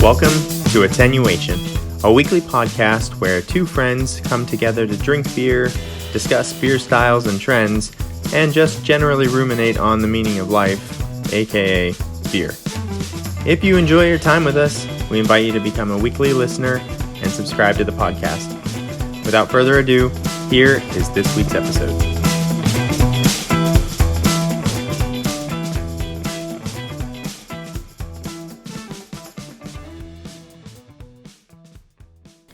Welcome to Attenuation, a weekly podcast where two friends come together to drink beer, discuss beer styles and trends, and just generally ruminate on the meaning of life, aka beer. If you enjoy your time with us, we invite you to become a weekly listener and subscribe to the podcast. Without further ado, here is this week's episode.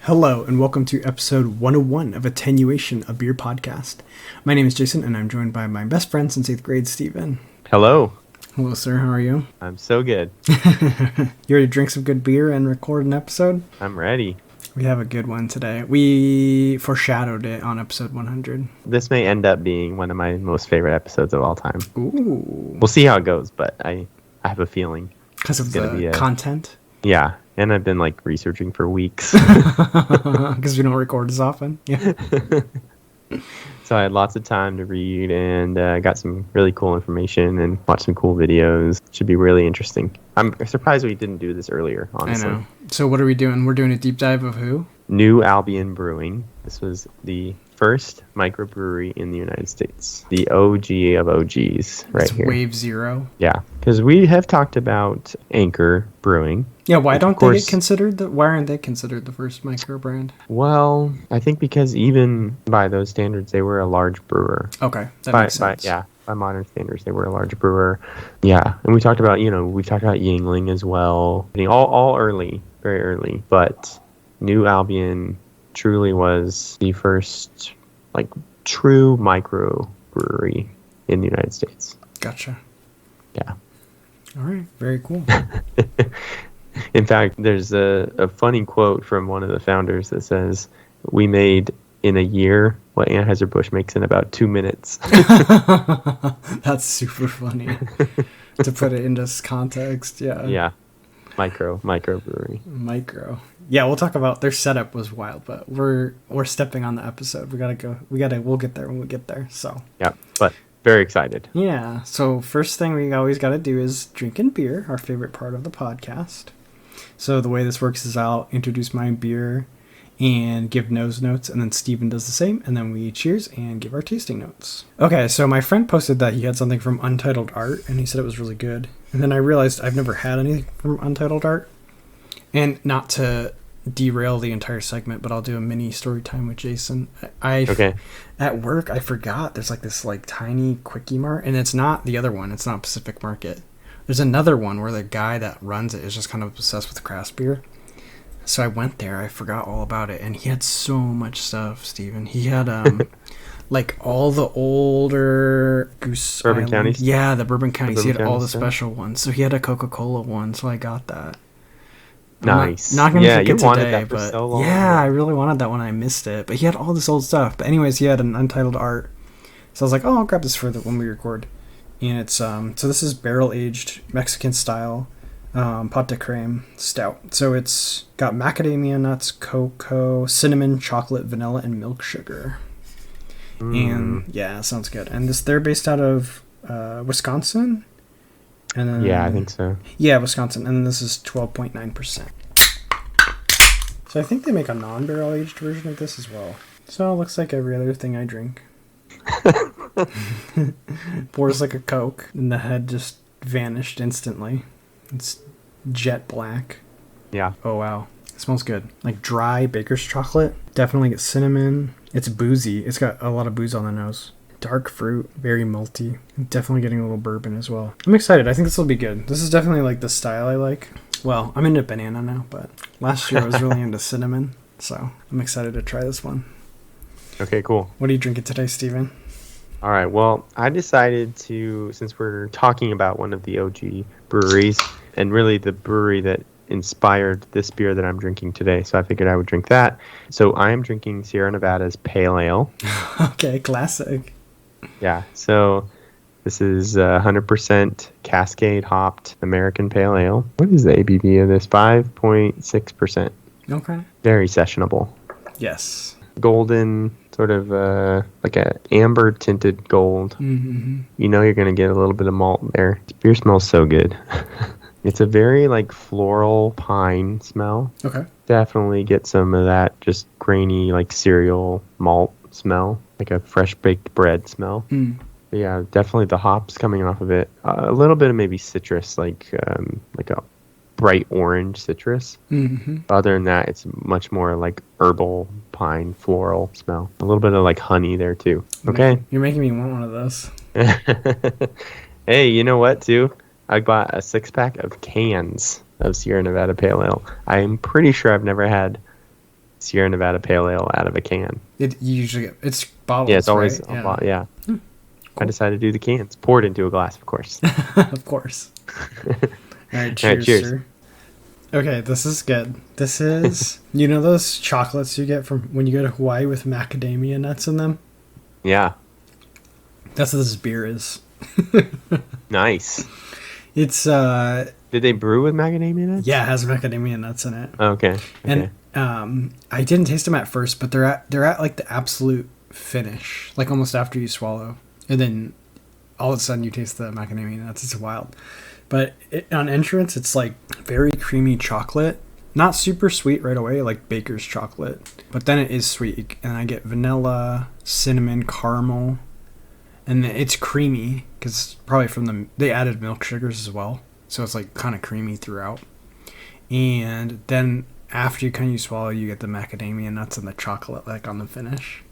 Hello, and welcome to episode 101 of Attenuation, a beer podcast. My name is Jason, and I'm joined by my best friend since 8th grade, Steven. Hello. Hello, sir. How are you? I'm so good. You ready to drink some good beer and record an episode? I'm ready. We have a good one today. We foreshadowed it on episode 100. This may end up being one of my most favorite episodes of all time. Ooh. We'll see how it goes, but I have a feeling. Because of the content? Yeah, and I've been researching for weeks. Because we don't record as often. Yeah. So I had lots of time to read and got some really cool information and watched some cool videos. Should be really interesting. I'm surprised we didn't do this earlier, honestly. I know. So what are we doing? We're doing a deep dive of who? New Albion Brewing. This was the first microbrewery in the United States. The OG of OGs right here. Wave zero. Yeah, because we have talked about Anchor Brewing. Yeah, why aren't they considered the first micro brand? Well, I think because even by those standards, they were a large brewer. Okay, that makes sense. By modern standards, they were a large brewer. Yeah, and we talked about, Yuengling as well. All early, very early. But New Albion truly was the first, true micro brewery in the United States. Gotcha. Yeah. All right, very cool. In fact, there's a funny quote from one of the founders that says, "We made in a year what Anheuser-Busch makes in about 2 minutes." That's super funny to put it into context. Yeah. Yeah. Micro brewery. Micro. Yeah, we'll talk about their setup was wild, but we're stepping on the episode. We'll get there when we get there. So. Yeah, but very excited. Yeah. So first thing we always got to do is drinking beer, our favorite part of the podcast. So the way this works is I'll introduce my beer and give nose notes, and then Steven does the same, and then we cheers and give our tasting notes. Okay, so my friend posted that he had something from Untitled Art, and he said it was really good. And then I realized I've never had anything from Untitled Art. And not to derail the entire segment, but I'll do a mini story time with Jason. Okay. At work, I forgot there's this tiny Quickie Mart, and it's not the other one. It's not Pacific Market. There's another one where the guy that runs it is just kind of obsessed with craft beer. So I went there. I forgot all about it, and he had so much stuff, Steven. He had all the older Goose Bourbon Island. Counties. Yeah, the Bourbon Counties. He had all the stuff. special ones. So he had a Coca-Cola one, so I got that. Nice. Not gonna drink it today, wanted that for but so long. yeah, I really wanted that when I missed it. But he had all this old stuff. But anyways, he had an Untitled Art. So I was like, oh, I'll grab this for when we record. And it's so this is barrel aged Mexican style pot de creme stout. So it's got macadamia nuts, cocoa, cinnamon, chocolate, vanilla, and milk sugar. And yeah, sounds good. And they're based out of Wisconsin. And then, yeah, I think so. Yeah, Wisconsin. And then this is 12.9%. So I think they make a non-barrel aged version of this as well. So it looks like every other thing I drink. Pours like a Coke, and the head just vanished instantly. It's jet black. Yeah. Oh, wow. It smells good. Dry baker's chocolate. Definitely get cinnamon. It's boozy. It's got a lot of booze on the nose. Dark fruit. Very malty. Definitely getting a little bourbon as well. I'm excited. I think this will be good. This is definitely the style I like. Well, I'm into banana now, but last year I was really into cinnamon. So I'm excited to try this one. Okay, cool. What are you drinking today, Steven? All right, well, I decided to, since we're talking about one of the OG breweries, and really the brewery that inspired this beer that I'm drinking today, so I figured I would drink that. So I am drinking Sierra Nevada's Pale Ale. Okay, classic. Yeah, so this is 100% Cascade hopped American Pale Ale. What is the ABV of this? 5.6%. Okay. Very sessionable. Yes. Golden, sort of like a amber tinted gold. Mm-hmm. You know you're going to get a little bit of malt there. This beer smells so good. It's a very like floral pine smell. Okay. Definitely get some of that just grainy like cereal malt smell, like a fresh baked bread smell. But yeah, definitely the hops coming off of it. A little bit of maybe citrus, like a bright orange citrus. Other than that, it's much more like herbal pine floral smell. A little bit of like honey there too. Okay. You're making me want one of those. Hey, you know what too? I bought a 6-pack of cans of Sierra Nevada Pale Ale. I'm pretty sure I've never had Sierra Nevada Pale Ale out of a can. It's bottles. Yeah, it's always right? a bottle. Yeah. Cool. I decided to do the cans. Poured into a glass, of course. Of course. All right, cheers, sir. Okay, this is good. This is, you know those chocolates you get from when you go to Hawaii with macadamia nuts in them? Yeah. That's what this beer is. Nice. It's Did they brew with macadamia nuts? yeah, it has macadamia nuts in it. Okay. And I didn't taste them at first, but they're at like the absolute finish, like almost after you swallow, and then all of a sudden you taste the macadamia nuts. It's wild. But on entrance, it's like very creamy chocolate, not super sweet right away, like baker's chocolate, but then it is sweet, and I get vanilla, cinnamon, caramel, and then it's creamy because probably they added milk sugars as well, so it's like kind of creamy throughout. And then after you swallow, you get the macadamia nuts and the chocolate like on the finish.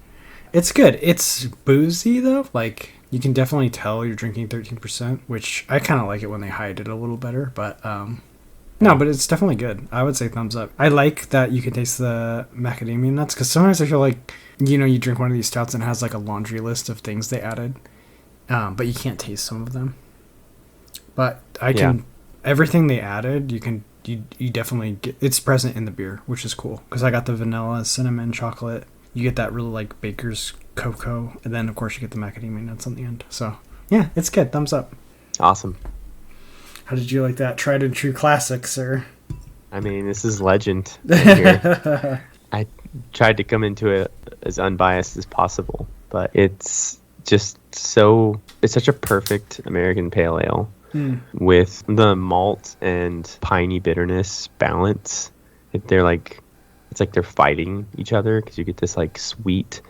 It's good. It's boozy though, like you can definitely tell you're drinking 13%, which I kind of like it when they hide it a little better, but no, but it's definitely good. I would say thumbs up. I like that you can taste the macadamia nuts, because sometimes I feel like, you drink one of these stouts and it has like a laundry list of things they added, but you can't taste some of them. But everything they added, you definitely get, it's present in the beer, which is cool, because I got the vanilla, cinnamon, chocolate. You get that really like baker's cocoa, and then of course you get the macadamia nuts on the end. So yeah, it's good. Thumbs up. Awesome. How did you like that tried and true classic, sir? I mean, this is legend right here. I tried to come into it as unbiased as possible, but it's just it's such a perfect American pale ale with the malt and piney bitterness balance. It's like they're fighting each other, because you get this like sweet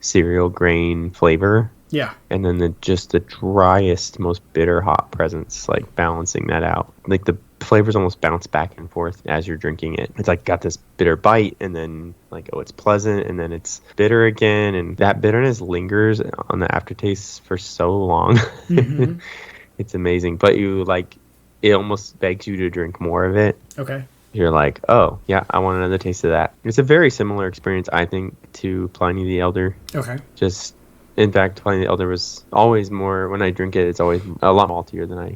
cereal grain flavor. Yeah. And then the driest, most bitter hop presence, like balancing that out. Like the flavors almost bounce back and forth as you're drinking it. It's like got this bitter bite, and then like, oh, it's pleasant, and then it's bitter again. And that bitterness lingers on the aftertaste for so long. Mm-hmm. It's amazing. But it almost begs you to drink more of it. Okay. You're like, oh, yeah, I want another taste of that. It's a very similar experience, I think, to Pliny the Elder. Okay. In fact, Pliny the Elder was always more, when I drink it, it's always a lot maltier than I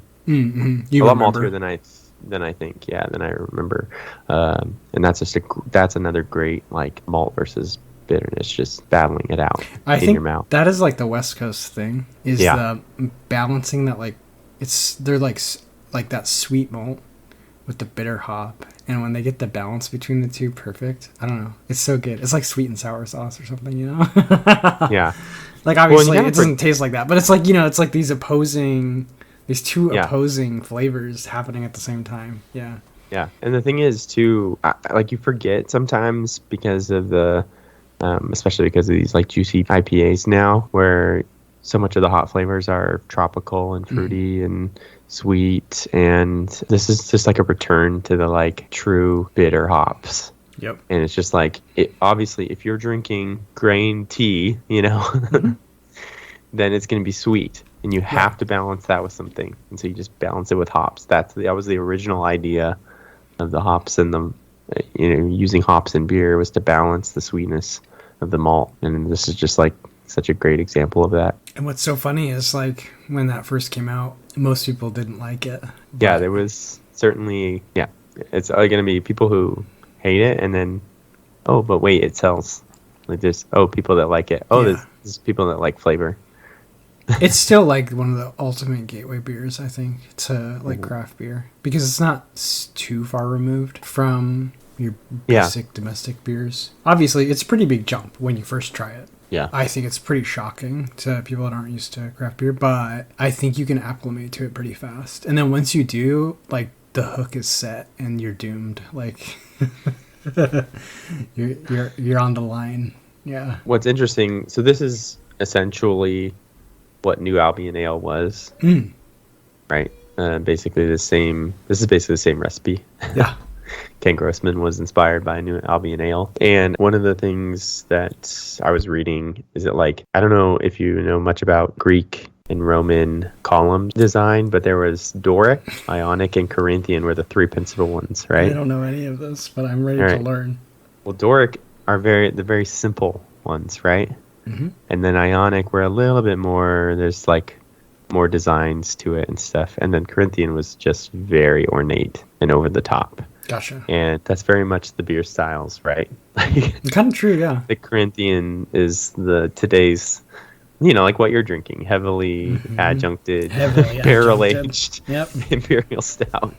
think, than I remember. And that's another great, like, malt versus bitterness, just battling it out in your mouth. That is, like, the West Coast thing, is the balancing that, like, they're, like that sweet malt with the bitter hop, and when they get the balance between the two perfect, I don't know, it's so good. It's like sweet and sour sauce or something, Yeah. Like, obviously it doesn't taste like that, but it's like, it's like these two opposing flavors happening at the same time. Yeah. And the thing is too, like, you forget sometimes because of the especially because of these like juicy IPAs now, where so much of the hot flavors are tropical and fruity and sweet, and this is just like a return to the like true bitter hops. Yep. And it's just like, obviously if you're drinking grain tea, then it's going to be sweet, and you have to balance that with something, and so you just balance it with hops. That was the original idea of the hops, and the using hops in beer was to balance the sweetness of the malt, and this is just like such a great example of that. And what's so funny is, like, when that first came out, most people didn't like it. Yeah, there was certainly, it's going to be people who hate it, and then, oh, but wait, it sells. Like, there's, people that like it. Oh, there's people that like flavor. It's still, like, one of the ultimate gateway beers, I think, to, like, craft beer. Because it's not too far removed from your basic domestic beers. Obviously, it's a pretty big jump when you first try it. Yeah. I think it's pretty shocking to people that aren't used to craft beer, but I think you can acclimate to it pretty fast. And then once you do, like, the hook is set and you're doomed. Like you're on the line. Yeah. What's interesting, so this is essentially what New Albion Ale was, right? Basically the same. This is basically the same recipe. Yeah. Ken Grossman was inspired by New Albion Ale. And one of the things that I was reading is that, like, I don't know if you know much about Greek and Roman column design, but there was Doric, Ionic, and Corinthian were the three principal ones, right? I don't know any of this, but I'm ready to learn. Well, Doric are the very simple ones, right? Mm-hmm. And then Ionic were a little bit more, there's like more designs to it and stuff. And then Corinthian was just very ornate and over the top. Gotcha. And that's very much the beer styles, right? Kind of true, yeah. The Corinthian is today's, like what you're drinking, heavily adjuncted, barrel-aged imperial stout.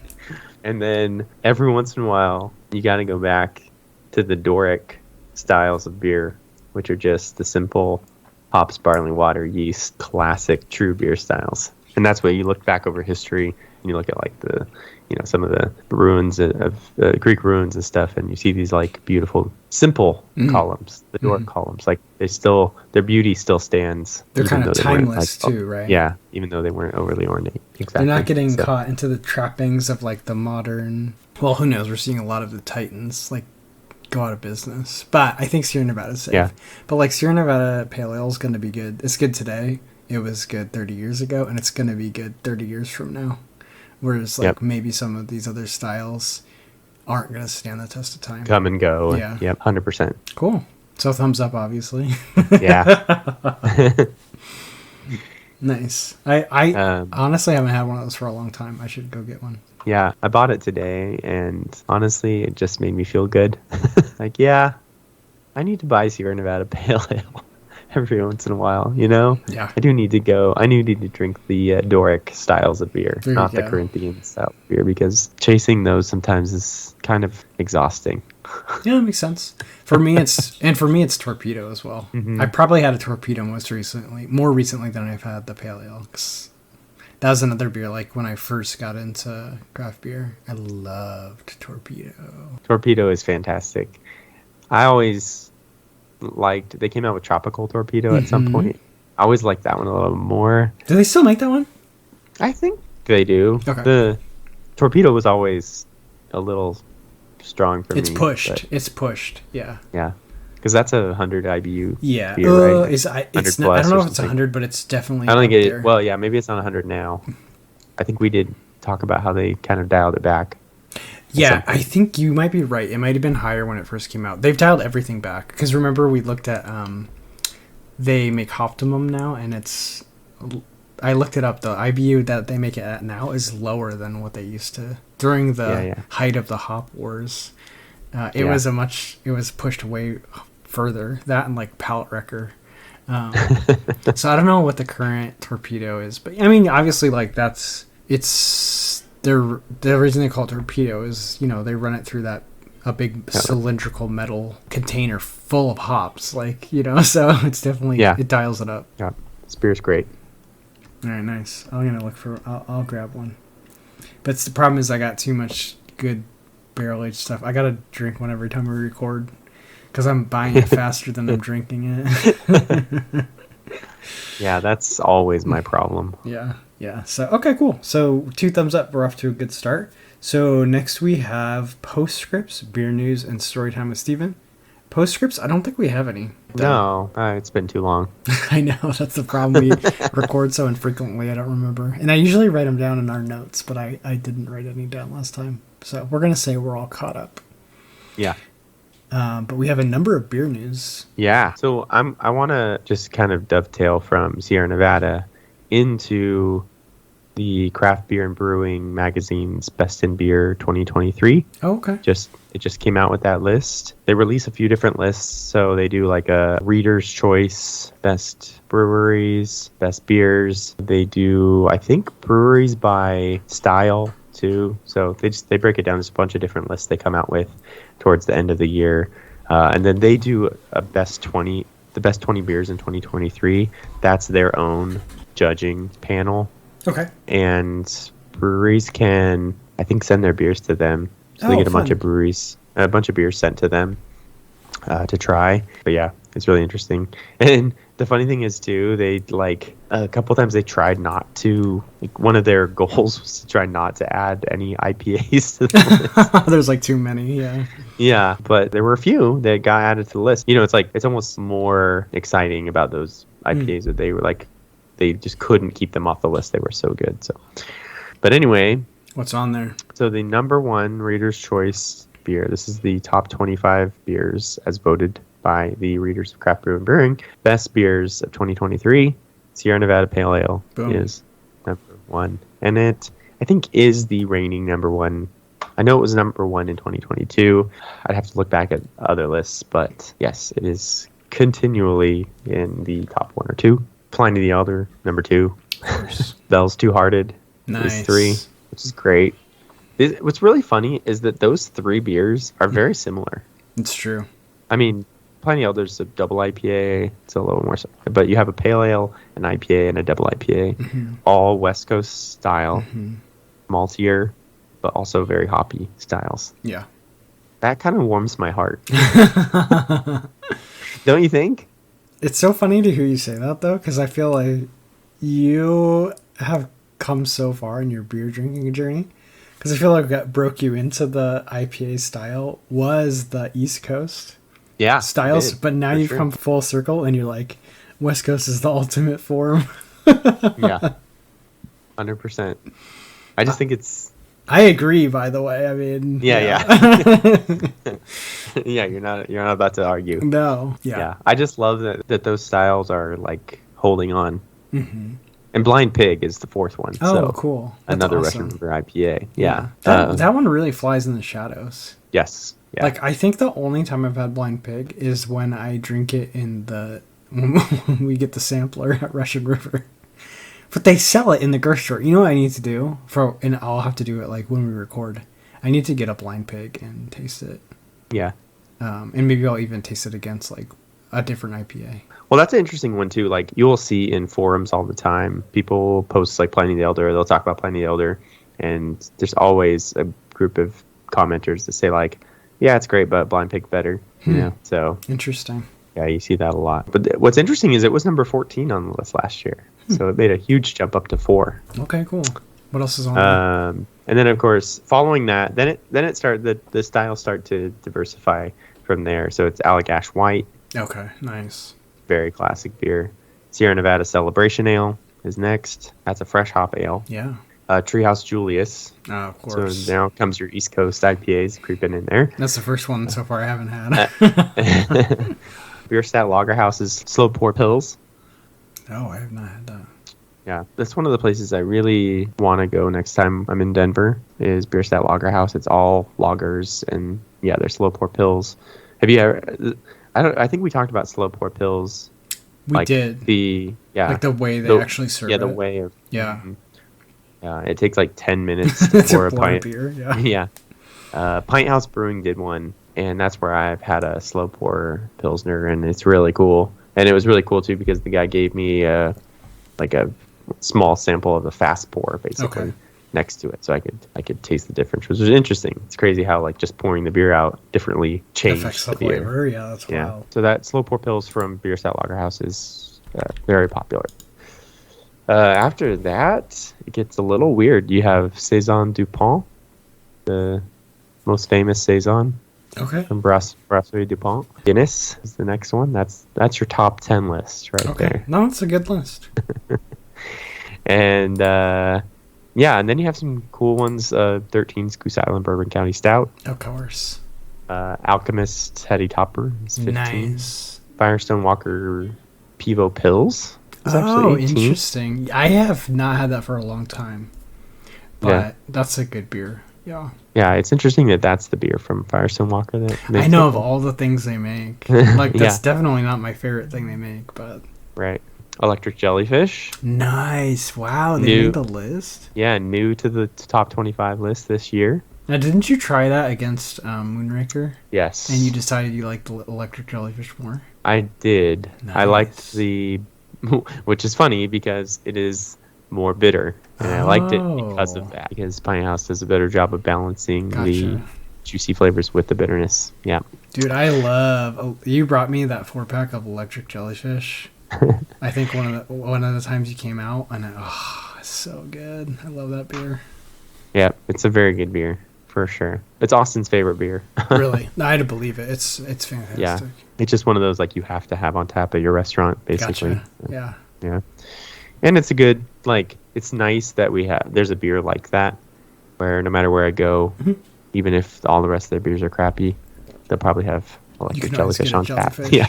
And then every once in a while, you got to go back to the Doric styles of beer, which are just the simple hops, barley, water, yeast, classic true beer styles. And that's where you look back over history and you look at like the, some of the ruins of Greek ruins and stuff, and you see these like beautiful, simple columns, the Doric columns. Like their beauty still stands. They're kind of timeless too, right? Yeah, even though they weren't overly ornate. Exactly. They're not getting caught into the trappings of like the modern. Well, who knows? We're seeing a lot of the Titans like go out of business, but I think Sierra Nevada's safe. Yeah. But like Sierra Nevada Pale Ale is going to be good. It's good today. It was good 30 years ago, and it's going to be good 30 years from now. Whereas like maybe some of these other styles aren't going to stand the test of time. Come and go. Yeah. Yep. 100%. Cool. So thumbs up, obviously. Yeah. Nice. I honestly haven't had one of those for a long time. I should go get one. Yeah, I bought it today, and honestly, it just made me feel good. Like, yeah, I need to buy Sierra Nevada Pale Ale every once in a while, Yeah. I need to drink the Doric styles of beer, not the Corinthian style of beer, because chasing those sometimes is kind of exhausting. Yeah, that makes sense. For me, it's Torpedo as well. Mm-hmm. I probably had a Torpedo more recently than I've had the Pale Ale, 'cause that was another beer, like when I first got into craft beer, I loved Torpedo. Torpedo is fantastic. I always they came out with Tropical Torpedo at some point. I always liked that one a little more. Do they still make that one? I think they do. Okay. The Torpedo was always a little strong for me. It's pushed. Yeah. Yeah. Because that's 100 IBU. Yeah. Beer, right? I don't know if it's 100, but it's definitely. I don't think it. Well, yeah, maybe it's on 100 now. I think we did talk about how they kind of dialed it back. Yeah, I think you might be right. It might have been higher when it first came out. They've dialed everything back. Because remember, we looked at, they make Optimum now, and I looked it up, the IBU that they make it at now is lower than what they used to. During the height of the hop wars, it was pushed way further. That and like Pallet Wrecker. So I don't know what the current Torpedo is. But I mean, obviously, like the reason they call it Torpedo is, they run it through a big cylindrical metal container full of hops, like, so it's definitely, it dials it up. Yeah, this beer's great. All right, nice. I'm going to look I'll grab one. But the problem is I got too much good barrel-aged stuff. I got to drink one every time we record because I'm buying it faster than I'm drinking it. Yeah, that's always my problem. Yeah. So, okay, cool. So 2 thumbs up. We're off to a good start. So next we have Postscripts, Beer News, and Storytime with Steven. Postscripts, I don't think we have any. No, it's been too long. I know, that's the problem. We record so infrequently, I don't remember. And I usually write them down in our notes, but I didn't write any down last time. So we're going to say we're all caught up. Yeah. But we have a number of beer news. Yeah. So I want to just kind of dovetail from Sierra Nevada into the Craft Beer and Brewing magazine's Best in Beer 2023. Oh, okay. It just came out with that list. They release a few different lists. So they do like a Reader's Choice, Best Breweries, Best Beers. They do, I think, breweries by style too. So they break it down. There's a bunch of different lists they come out with towards the end of the year. And then they do the best 20 beers in 2023. That's their own judging panel. Okay. And breweries can I think, send their beers to them. So they get a bunch of breweries, a bunch of beers sent to them to try. But yeah, it's really interesting. And the funny thing is too, they like a couple times they tried not to. Like, one of their goals was to try not to add any IPAs to the list. There's like too many, yeah. Yeah, but there were a few that got added to the list. You know, it's like it's almost more exciting about those IPAs that they were like they just couldn't keep them off the list. They were so good. So, but anyway, what's on there? So the number one Reader's Choice beer. This is the top 25 beers as voted by the readers of Craft Brew and Brewing. Best beers of 2023. Sierra Nevada Pale Ale is number one. And it, I think, is the reigning number one. I know it was number one in 2022. I'd have to look back at other lists. But yes, it is continually in the top one or two. Pliny the Elder, number two. Bell's Two Hearted is three, which is great. What's really funny is that those three beers are very similar. It's true. I mean, Pliny Elder's a double IPA. It's a little more, but you have a pale ale, an IPA, and a double IPA, all West Coast style, maltier, but also very hoppy styles. Yeah, that kind of warms my heart. Don't you think? It's so funny to hear you say that though, because I feel like you have come so far in your beer drinking journey. Because I feel like what broke you into the IPA style was the East Coast styles, but now you've come full circle and you're like, West Coast is the ultimate form. Yeah, 100%. I just think it's. I agree. By the way, I mean. Yeah. Yeah, you're not about to argue. No. Yeah. I just love that those styles are like holding on. Mm-hmm. And Blind Pig is the fourth one. Oh, so cool. That's another awesome. Russian River IPA. Yeah. That one really flies in the shadows. Yes. Yeah. Like, I think the only time I've had Blind Pig is when I drink it when we get the sampler at Russian River. But they sell it in the grocery store. You know what I need to do? And I'll have to do it like when we record. I need to get a Blind Pig and taste it. Yeah. And maybe I'll even taste it against like a different IPA. Well, that's an interesting one too. Like, you'll see in forums all the time, people post like Pliny the Elder. They'll talk about Pliny the Elder, and there's always a group of commenters that say like, "Yeah, it's great, but Blind Pig better." You know, so interesting. Yeah, you see that a lot. But what's interesting is it was number 14 on the list last year, so it made a huge jump up to 4. Okay, cool. What else is on there? And then of course, following that, then it started the styles start to diversify from there. So it's Allagash White. Okay, nice. Very classic beer. Sierra Nevada Celebration Ale is next. That's a fresh hop ale. Yeah. Treehouse Julius. Oh, of course. So now comes your East Coast IPAs creeping in there. That's the first one so far I haven't had. Bierstadt Lagerhouse's Slow Pour Pills. Oh, I have not had that. Yeah, that's one of the places I really want to go next time I'm in Denver is Bierstadt Lagerhouse. It's all lagers and yeah, they're slow pour pills. Have you ever? I think we talked about slow pour pills. We did. Like the way they actually serve it. Yeah, the way of. Yeah. Yeah, it takes like 10 minutes to pour a pint. Beer, yeah. Pint House Brewing did one, and that's where I've had a slow pour pilsner, and it's really cool. And it was really cool too because the guy gave me like a small sample of the fast pour basically next to it, so I could taste the difference, which was interesting. It's crazy how like just pouring the beer out differently changed the beer. Flavor. Yeah, that's wild. So that slow pour pills from Bierstadt Lagerhouse is very popular. After that, it gets a little weird. You have Saison Dupont, the most famous Saison. Okay. From Brasserie Dupont. Guinness is the next one. That's your top 10 list right there. No, it's a good list. And and then you have some cool ones. 13's Goose Island Bourbon County Stout. Of course. Alchemist Heady Topper is 15. Nice. Firestone Walker Pivo Pills is actually 18. Interesting. I have not had that for a long time. But that's a good beer. Yeah. Yeah, it's interesting that that's the beer from Firestone Walker that makes I know of all the things they make. Like, that's definitely not my favorite thing they make, but... Right. Electric Jellyfish. Nice. Wow, they made the list? Yeah, new to the top 25 list this year. Now, didn't you try that against Moonraker? Yes. And you decided you liked the Electric Jellyfish more? I did. Nice. I liked which is funny because it is more bitter, and I liked it because of that. Because Pint House does a better job of balancing the juicy flavors with the bitterness. Yeah, dude, I love. You brought me that 4-pack of Electric Jellyfish. I think one of the times you came out, and it's so good. I love that beer. Yeah, it's a very good beer for sure. It's Austin's favorite beer. Really, I had to believe it. It's fantastic. Yeah, it's just one of those like you have to have on tap at your restaurant, basically. Gotcha. Yeah, and it's a good it's nice that there's a beer like that where no matter where I go, even if all the rest of their beers are crappy, they'll probably have Electric Jellyfish on tap. Yeah.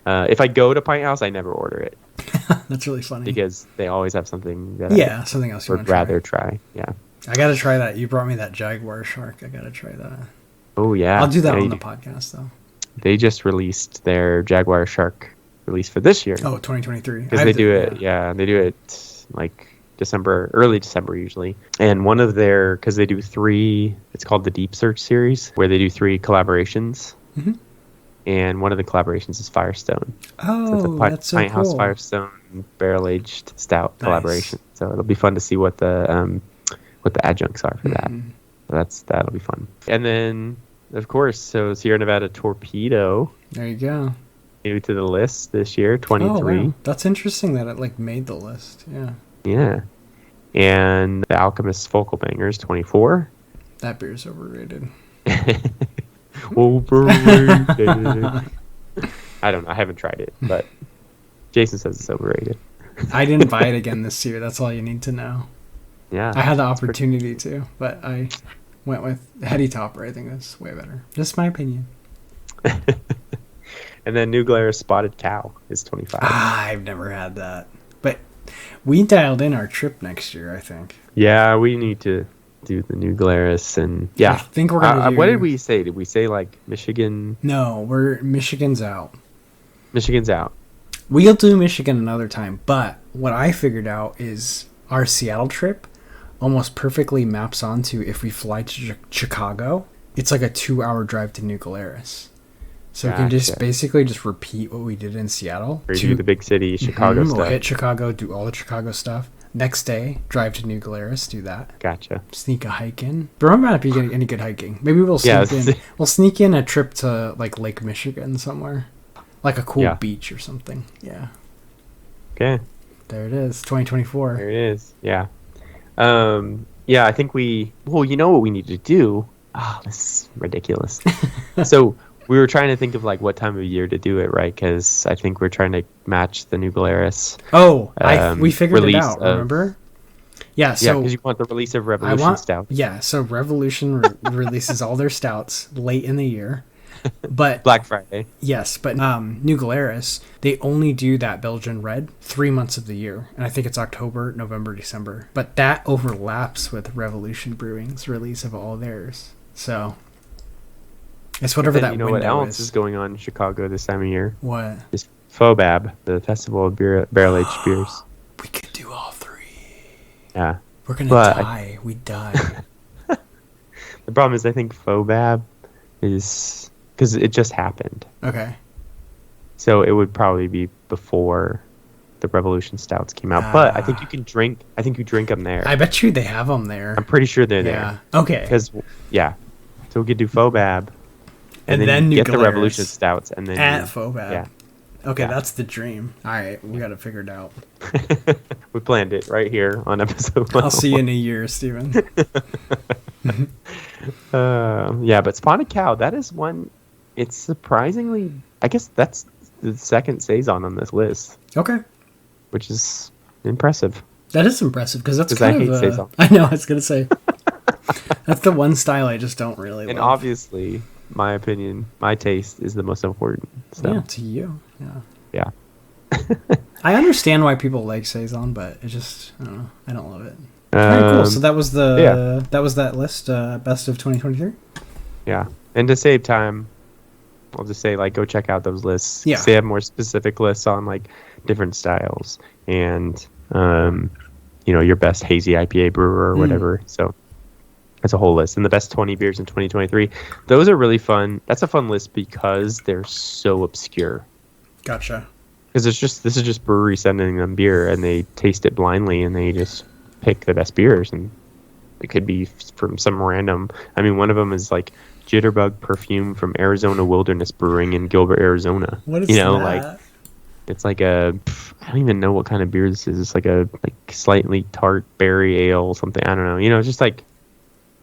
If I go to Pint House, I never order it. That's really funny because they always have something that something else you would rather try. Yeah, I gotta try that. You brought me that Jaguar Shark. I gotta try that. Oh yeah, I'll do that on the podcast though. They just released their Jaguar Shark release for this year. 2023. Because they do it. Yeah, they do it like early December usually. And one of because they do 3. It's called the Deep Search series, where they do 3 collaborations. Mm-hmm. And one of the collaborations is Firestone. Oh, that's so Pint cool. House Firestone barrel-aged stout collaboration. So it'll be fun to see what the adjuncts are for that. So that'll be fun. And then, of course, so Sierra Nevada Torpedo. There you go. New to the list this year, 23. Oh, wow. That's interesting that it made the list. Yeah. Yeah. And the Alchemist Focal Bangers, 24. That beer's overrated. Overrated. I don't know. I haven't tried it, but Jason says it's overrated. I didn't buy it again this year. That's all you need to know. Yeah. I had the opportunity to, but I went with Heady Topper. I think that's way better. Just my opinion. And then New Glarus Spotted Cow is 25. I've never had that. But we dialed in our trip next year, I think. Yeah, we need to do the New Glarus and I think we're gonna do... What did we say? Did we say Michigan? No, Michigan's out. Michigan's out. We'll do Michigan another time, but what I figured out is our Seattle trip almost perfectly maps onto if we fly to Chicago. It's like a 2-hour drive to New Glarus. So we can basically repeat what we did in Seattle. Do the big city Chicago stuff. We'll hit Chicago, do all the Chicago stuff. Next day, drive to New Glarus, do that. Gotcha. Sneak a hike in. But there might not be any good hiking. Maybe we'll sneak in. We'll sneak in a trip to Lake Michigan somewhere. Like a cool beach or something. Yeah. Okay. There it is. 2024. There it is. Yeah. I think you know what we need to do? Oh, this is ridiculous. So we were trying to think of what time of year to do it, right? Because I think we're trying to match the New Glarus. Oh, we figured it out, remember? Yeah, so... because you want the release of Revolution Stout. Yeah, so Revolution releases all their stouts late in the year. But Black Friday. Yes, but New Glarus, they only do that Belgian red 3 months of the year. And I think it's October, November, December. But that overlaps with Revolution Brewing's release of all theirs. So... it's whatever that window is. You know what else is going on in Chicago this time of year? What? It's FOBAB, the Festival of Barrel-Aged Beers. We could do all 3. Yeah. We're going to die. We die. The problem is I think FOBAB is... because it just happened. Okay. So it would probably be before the Revolution Stouts came out. But I think you drink them there. I bet you they have them there. I'm pretty sure they're there. Okay. Because, so we could do FOBAB. And then New get Glarus the Revolution Stouts. And then at FOBAB. Yeah. Okay, that's the dream. All right, we got to figure it out. We planned it right here on episode 1. I'll see you in a year, Steven. But Spotted Cow, that is one... it's surprisingly... I guess that's the second Saison on this list. Okay. Which is impressive. That is impressive, because that's kind of... Saison. I know, I was going to say. That's the one style I just don't really and love. Obviously, my opinion, my taste is the most important. So. Yeah, to you. Yeah. I understand why people like Saison, but it just... I don't know. I don't love it. Alright, cool. So that was that list, best of 2023? Yeah. And to save time... I'll just say, go check out those lists. Yeah. They have more specific lists on, different styles and, your best hazy IPA brewer or whatever. So that's a whole list. And the best 20 beers in 2023. Those are really fun. That's a fun list because they're so obscure. Gotcha. Because this is just brewery sending them beer, and they taste it blindly, and they just pick the best beers, and it could be from some random. I mean, one of them is like Jitterbug Perfume from Arizona Wilderness Brewing in Gilbert, Arizona. What is that? Like it's like I don't even know what kind of beer this is. It's like a slightly tart berry ale, something. I don't know. Just like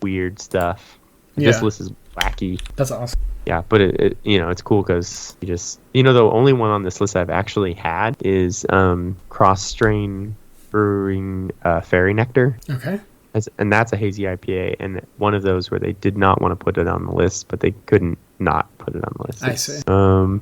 weird stuff. This list is wacky. That's awesome. Yeah, but it it's cool because you just the only one on this list I've actually had is Cross Strain Brewing Fairy Nectar. Okay. And that's a hazy IPA, and one of those where they did not want to put it on the list, but they couldn't not put it on the list. I see.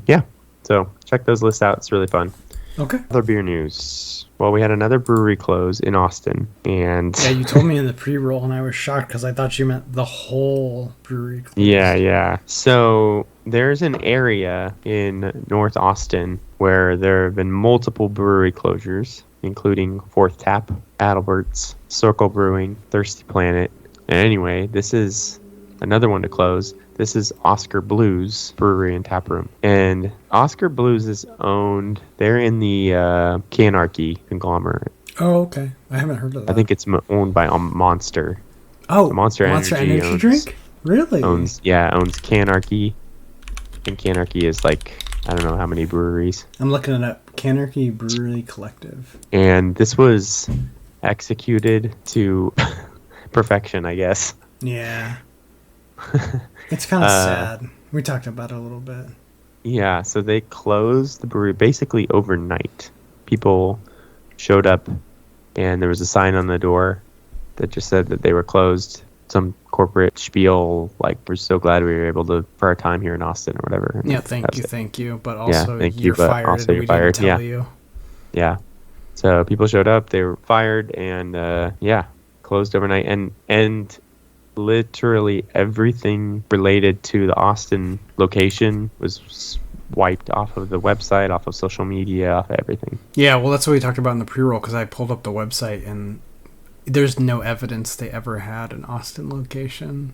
Yeah. So check those lists out. It's really fun. Okay. Other beer news. Well, we had another brewery close in Austin, and yeah, you told me in the pre-roll, and I was shocked because I thought you meant the whole brewery close. Yeah. So there's an area in North Austin where there have been multiple brewery closures, including Fourth Tap, Adalbert's, Circle Brewing, Thirsty Planet. And anyway, this is another one to close. This is Oscar Blues Brewery and Taproom. And Oscar Blues is owned, they're in the Canarchy conglomerate. Oh, okay. I haven't heard of that. I think it's owned by Monster. Oh, so Monster Energy drink? Really? Owns Canarchy. And Canarchy is like, I don't know how many breweries. I'm looking it up. Canarchy Brewery Collective. And this was executed to perfection, I guess. Yeah. It's kind of sad. We talked about it a little bit. Yeah, so they closed the brewery basically overnight. People showed up, and there was a sign on the door that just said that they were closed. Some corporate spiel, like, we're so glad we were able to, for our time here in Austin or whatever. And yeah, thank you. But also, you're but fired, also and you're we fired. didn't tell you. Yeah. So people showed up, they were fired, and closed overnight. And literally everything related to the Austin location was wiped off of the website, off of social media, off of everything. Yeah, well, that's what we talked about in the pre-roll, because I pulled up the website, and there's no evidence they ever had an Austin location.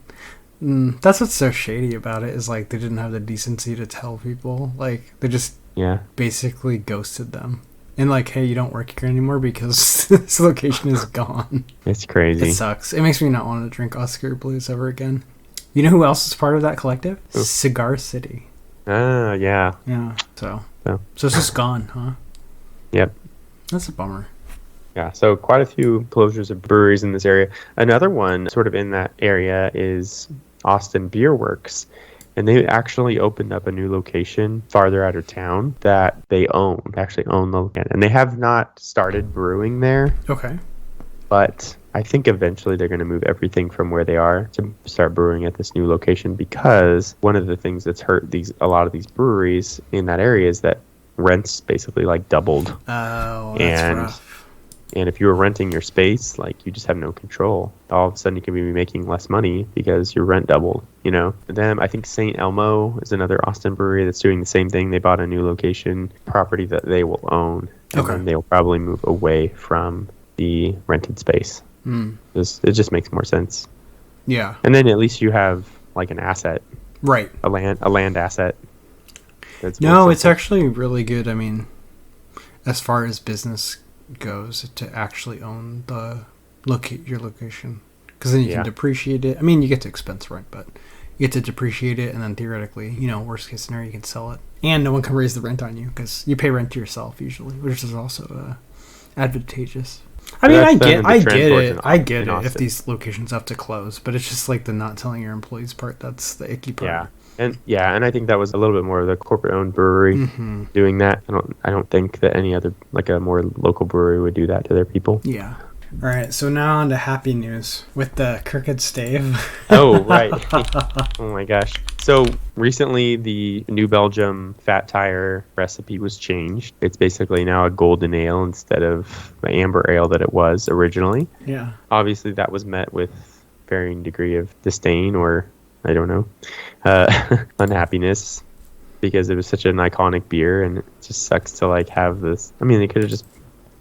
That's what's so shady about it, is like they didn't have the decency to tell people. Like, they just basically ghosted them. And like, hey, you don't work here anymore because this location is gone. It's crazy. It sucks. It makes me not want to drink Oscar Blues ever again. You know who else is part of that collective? Ooh. Cigar City. Yeah. Yeah. So it's just gone, huh? Yep. That's a bummer. Yeah, so quite a few closures of breweries in this area. Another one sort of in that area is Austin Beer Works. And they actually opened up a new location farther out of town that they actually own the land. And they have not started brewing there. Okay. But I think eventually they're going to move everything from where they are to start brewing at this new location, because one of the things that's hurt a lot of these breweries in that area is that rents basically like doubled. Oh, that's rough. And if you were renting your space, like, you just have no control. All of a sudden you can be making less money because your rent doubled, And then I think St. Elmo is another Austin brewery that's doing the same thing. They bought a new location, property that they will own. And then they'll probably move away from the rented space. It just makes more sense. Yeah. And then at least you have like an asset. Right. A land asset. No, it's actually really good. I mean, as far as business goes, to actually own your location, because then you can depreciate it. I mean, you get to expense rent, but you get to depreciate it, and then theoretically, worst case scenario, you can sell it, and no one can raise the rent on you because you pay rent to yourself usually, which is also advantageous. I mean, I get it if these locations have to close, but it's just like the not telling your employees part. That's the icky part. And I think that was a little bit more of the corporate-owned brewery doing that. I don't think that any other, like, a more local brewery would do that to their people. Yeah. All right, so now on to happy news with the crooked stave. Oh, right. Oh my gosh. So recently the New Belgium Fat Tire recipe was changed. It's basically now a golden ale instead of the amber ale that it was originally. Yeah. Obviously that was met with varying degree of disdain, or I don't know, unhappiness, because it was such an iconic beer, and it just sucks to like have this. I mean, they could have just,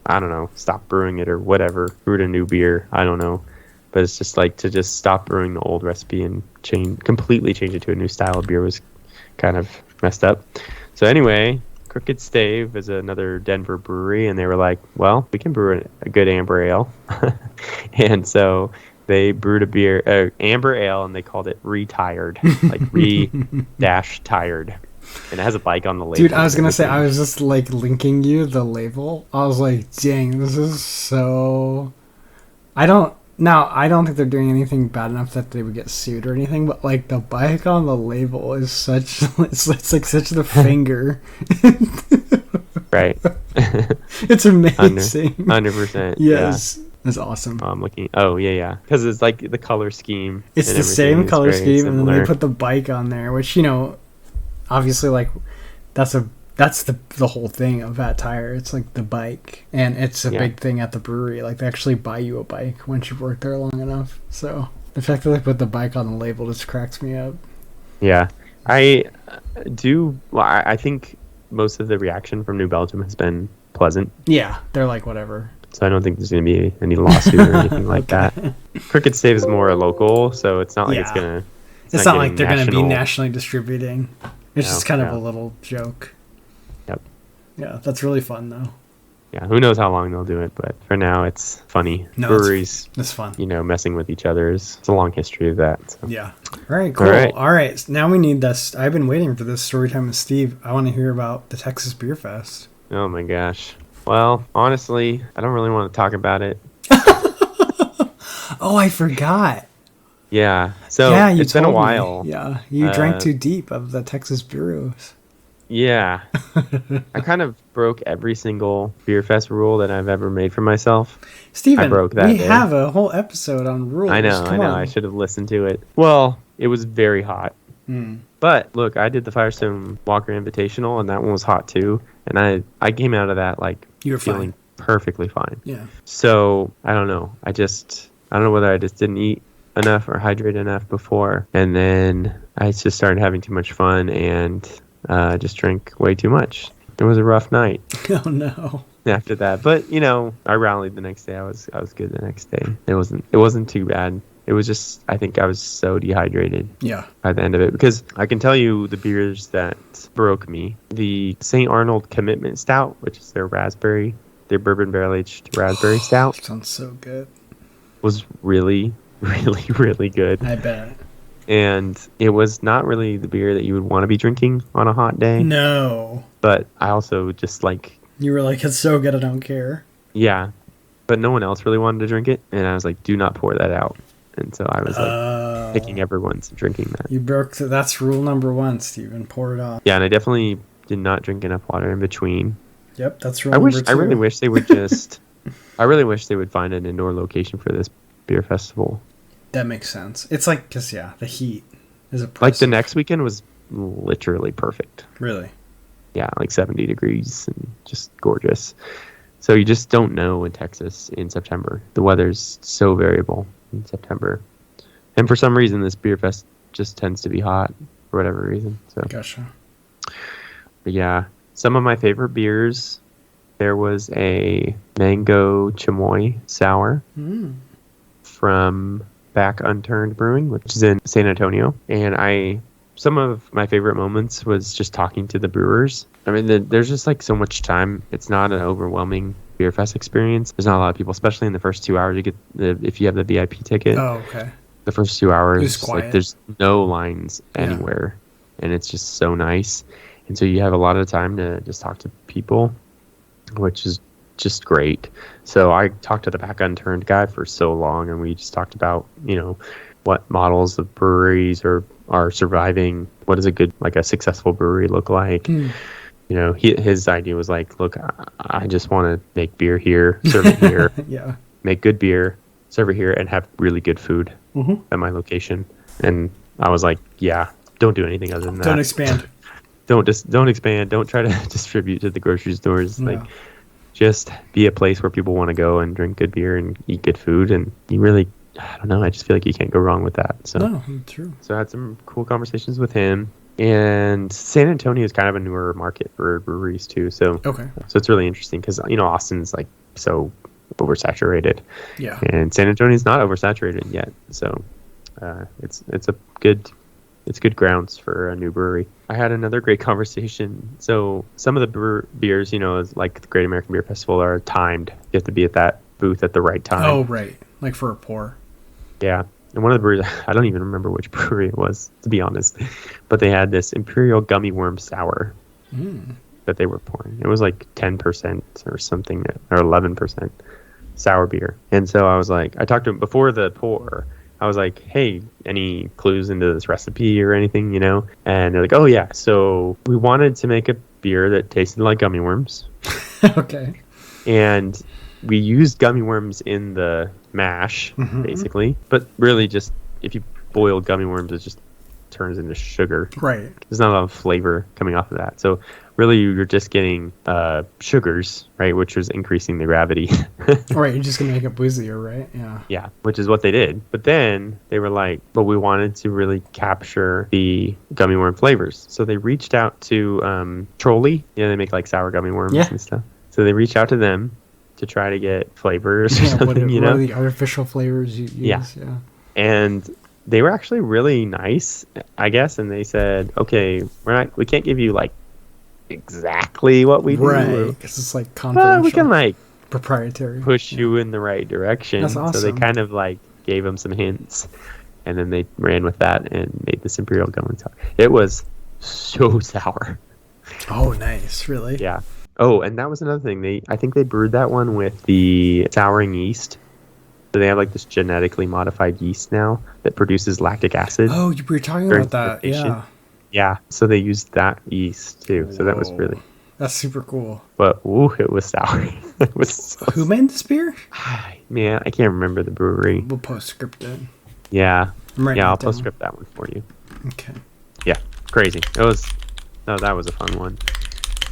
I don't know, stopped brewing it or whatever, brewed a new beer. I don't know, but it's just like to just stop brewing the old recipe and completely change it to a new style of beer was kind of messed up. So anyway, Crooked Stave is another Denver brewery, and they were like, well, we can brew a good amber ale. And so they brewed amber ale, and they called it Retired, like re-tired. And it has a bike on the label. Dude, I was going to say, I was just like linking you the label. I was like, dang, this is so... I don't think they're doing anything bad enough that they would get sued or anything, but like the bike on the label is such, it's like such the finger. Right. It's amazing. 100%. Yes. Yeah. That's awesome. I'm looking. Oh, yeah. Because it's like the color scheme. It's the same color scheme, and then they put the bike on there, which, obviously, like, that's the whole thing of that tire. It's like the bike, and it's a big thing at the brewery. Like, they actually buy you a bike once you've worked there long enough. So the fact that they put the bike on the label just cracks me up. Yeah, I think most of the reaction from New Belgium has been pleasant. Yeah, they're like, whatever. So I don't think there's going to be any lawsuit or anything like that. Crooked Stave is more local, so it's not like it's going to... It's not like they're going to be nationally distributing. It's just kind of a little joke. Yep. Yeah, that's really fun, though. Yeah, who knows how long they'll do it, but for now, it's funny. No, breweries, it's fun. Messing with each other it's a long history of that. So. Yeah. All right, cool. All right, now we need this. I've been waiting for this story time with Steve. I want to hear about the Texas Beer Fest. Oh, my gosh. Well, honestly, I don't really want to talk about it. Oh, I forgot. Yeah. So it's been a while. Yeah. You drank too deep of the Texas brews. Yeah. I kind of broke every single Beer Fest rule that I've ever made for myself. Steven, I broke that we have a whole episode on rules. I know. I should have listened to it. Well, it was very hot. But look, I did the Firestone Walker Invitational, and that one was hot too. And I came out of that like feeling perfectly fine. Yeah. So I don't know. I don't know whether I just didn't eat enough or hydrate enough before, and then I just started having too much fun and just drank way too much. It was a rough night. Oh no. After that, but I rallied the next day. I was good the next day. It wasn't too bad. It was just, I think I was so dehydrated by the end of it, because I can tell you the beers that broke me. The St. Arnold Commitment Stout, which is their bourbon barrel-aged raspberry stout. Sounds so good. Was really, really, really good. I bet. And it was not really the beer that you would want to be drinking on a hot day. No. But I also just like... You were like, it's so good, I don't care. Yeah. But no one else really wanted to drink it. And I was like, do not pour that out. And so I was like picking everyone's drinking that. You broke that's rule number 1, Steven. Pour it off. Yeah, and I definitely did not drink enough water in between. Yep, that's rule number 2. I really wish they would just... I really wish they would find an indoor location for this beer festival. That makes sense. It's like, because, the heat is oppressive. Like, the next weekend was literally perfect. Really? Yeah, like 70 degrees and just gorgeous. So you just don't know in Texas in September. The weather's so variable in September. And for some reason, this beer fest just tends to be hot for whatever reason. So. Gotcha. But yeah, some of my favorite beers, there was a mango chamoy sour from Back Unturned Brewing, which is in San Antonio. And some of my favorite moments was just talking to the brewers. I mean, there's just like so much time. It's not an overwhelming beer fest experience. There's not a lot of people, especially in the first 2 hours. You get if you have the VIP ticket. Oh, okay. The first 2 hours, it's quiet. Like there's no lines anywhere, and it's just so nice. And so you have a lot of time to just talk to people, which is just great. So I talked to the Back Unturned guy for so long, and we just talked about what models of breweries are surviving. What does a successful brewery look like? His idea was like, look, I just want to make beer here, serve it here, make good beer, serve it here, and have really good food at my location. And I was like, don't do anything other than that. Don't expand. Don't expand. Don't try to distribute to the grocery stores. No. Like, just be a place where people want to go and drink good beer and eat good food. And you really, I don't know, I just feel like you can't go wrong with that. So, no, true. So I had some cool conversations with him. And San Antonio is kind of a newer market for breweries too. So, so it's really interesting because, Austin's like so oversaturated. Yeah. And San Antonio is not oversaturated yet. So it's a good it's good grounds for a new brewery. I had another great conversation. So some of the beers, like the Great American Beer Festival, are timed. You have to be at that booth at the right time. Oh, right. Like for a pour. Yeah. And one of the breweries, I don't even remember which brewery it was, to be honest, but they had this Imperial Gummy Worm Sour that they were pouring. It was like 10% or something, or 11% sour beer. And so I was like, I talked to him before the pour. I was like, hey, any clues into this recipe or anything, And they're like, oh, yeah. So we wanted to make a beer that tasted like gummy worms. Okay. And we used gummy worms in the mash, basically. But really just, if you boil gummy worms, it just turns into sugar. Right. There's not a lot of flavor coming off of that. So really you're just getting sugars, right, which was increasing the gravity. Right, you're just going to make it boozier, right? Yeah. Yeah, which is what they did. But then they were like, but we wanted to really capture the gummy worm flavors. So they reached out to Trolley. They make like sour gummy worms and stuff. So they reached out to them to try to get flavors or something, what are the artificial flavors you use? Yeah. And they were actually really nice, I guess, and they said, okay, we can't give you like exactly what we do. Right, because it's like confidential. We can like proprietary push you in the right direction. That's awesome. So they kind of like gave them some hints, and then they ran with that and made this Imperial Gummy Sour. It was so sour. Oh, nice. Really? Yeah. Oh, and that was another thing. I think they brewed that one with the souring yeast. So they have like this genetically modified yeast now that produces lactic acid. Oh, you were talking about that. Yeah. Yeah. So they used that yeast too. So that was really... That's super cool. But it was sour. It was Who made this beer? Man, I can't remember the brewery. We'll postscript it. Yeah. I'll postscript that one for you. Okay. Yeah. Crazy. That was a fun one.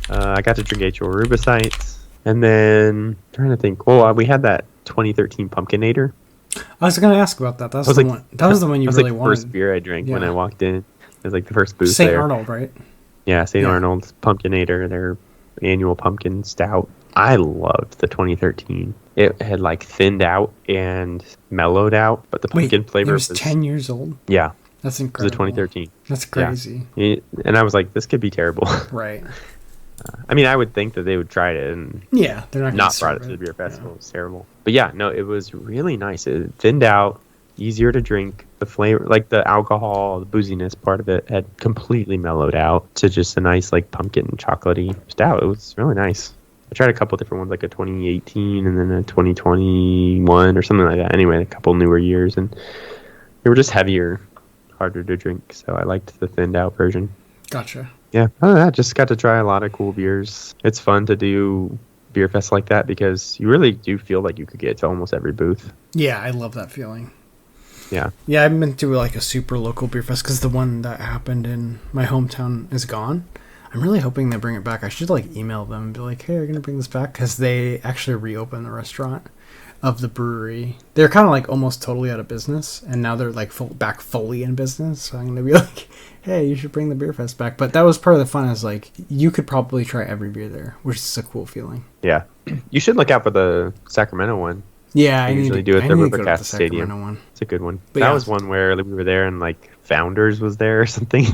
I got to drink H.O. Rubicite. And then, trying to think. We had that 2013 Pumpkinator. I was going to ask about that. That was the one. That was the one you really wanted. The first beer I drank when I walked in. It was like the first booth St. there. Arnold, right? Yeah, St. Arnold's Pumpkinator, their annual pumpkin stout. I loved the 2013. It had like thinned out and mellowed out, but the pumpkin flavor was 10 years old? Yeah. That's incredible. It was the 2013. That's crazy. Yeah. And I was like, this could be terrible. Right. I mean, I would think that they would try it and they're not brought it to the beer festival. It was terrible. But yeah, no, it was really nice. It thinned out, easier to drink. The flavor, like the alcohol, the booziness part of it had completely mellowed out to just a nice like pumpkin chocolatey stout. It was really nice. I tried a couple different ones, like a 2018 and then a 2021 or something like that. Anyway, a couple newer years, and they were just heavier, harder to drink. So I liked the thinned out version. Gotcha. Yeah, other than that, just got to try a lot of cool beers. It's fun to do beer fest like that because you really do feel like you could get to almost every booth. Yeah, I love that feeling. Yeah. Yeah, I've been to like a super local beer fest because the one that happened in my hometown is gone. I'm really hoping they bring it back. I should like email them and be like, hey, are you going to bring this back? Because they actually reopened the restaurant of the brewery. They're kind of like almost totally out of business, and now they're like back fully in business. So I'm going to be like, hey, you should bring the beer fest back. But that was part of the fun, is like you could probably try every beer there, which is a cool feeling. Yeah. You should look out for the Sacramento one. Yeah, I usually do it at the Rivercast Stadium. One. It's a good one. But that was one where we were there and like Founders was there or something.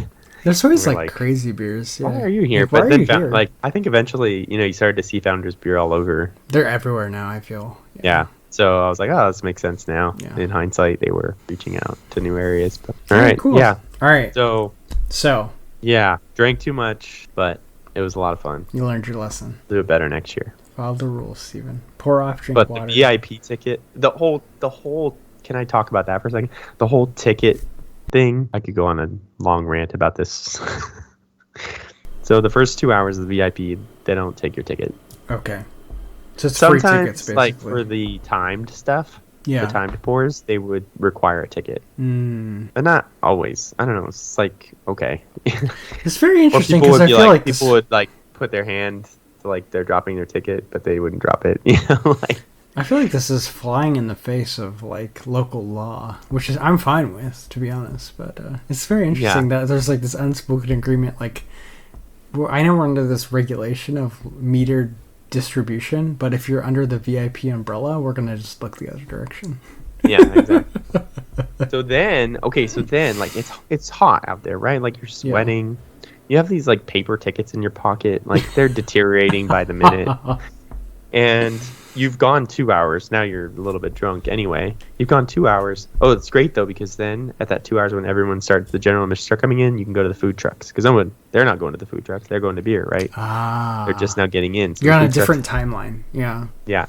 There's always like crazy beers. Yeah. Why are you here? Like, but then like I think eventually, you started to see Founders beer all over. They're everywhere now, I feel. Yeah. So I was like, oh, this makes sense now. Yeah. In hindsight, they were reaching out to new areas. But, all right. Cool. Yeah. All right. So. Yeah. Drank too much, but it was a lot of fun. You learned your lesson. Do it better next year. Follow the rules, Steven. Pour off, drink water. But the VIP ticket, the whole. Can I talk about that for a second? The whole ticket thing. I could go on a long rant about this. So the first 2 hours of the VIP, they don't take your ticket. Okay. So it's sometimes, free tickets, basically. Like for the timed stuff, the timed pours, they would require a ticket. But not always. I don't know. It's like, okay. It's very interesting because I feel like people would like put their hand to like they're dropping their ticket, but they wouldn't drop it. Like. I feel like this is flying in the face of like local law, which is I'm fine with, to be honest. But it's very interesting that there's like this unspoken agreement. Like, I know we're under this regulation of metered distribution, but if you're under the VIP umbrella, we're gonna just look the other direction. Yeah, exactly. So then, like it's hot out there, right? Like you're sweating. Yeah. You have these like paper tickets in your pocket, like they're deteriorating by the minute. And you've gone 2 hours. Now you're a little bit drunk anyway. You've gone 2 hours. Oh, it's great though, because then at that 2 hours when everyone starts, the general admission start coming in, you can go to the food trucks. Because they're not going to the food trucks. They're going to beer, right? They're just now getting in. So you're on a different timeline. Yeah. Yeah.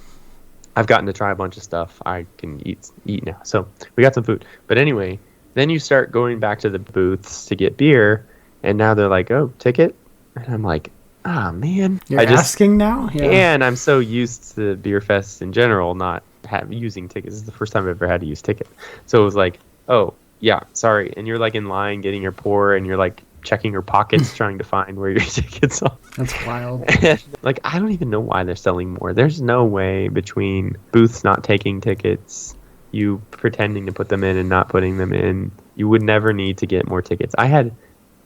I've gotten to try a bunch of stuff I can eat now. So we got some food. But anyway, then you start going back to the booths to get beer. And now they're like, oh, ticket? And I'm like, man. You're asking now? Yeah. And I'm so used to beer fests in general not using tickets. This is the first time I've ever had to use ticket. So it was like, oh, yeah, sorry. And you're like in line getting your pour and you're like checking your pockets trying to find where your tickets are. That's wild. And, like, I don't even know why they're selling more. There's no way between booths not taking tickets, you pretending to put them in and not putting them in. You would never need to get more tickets. I had...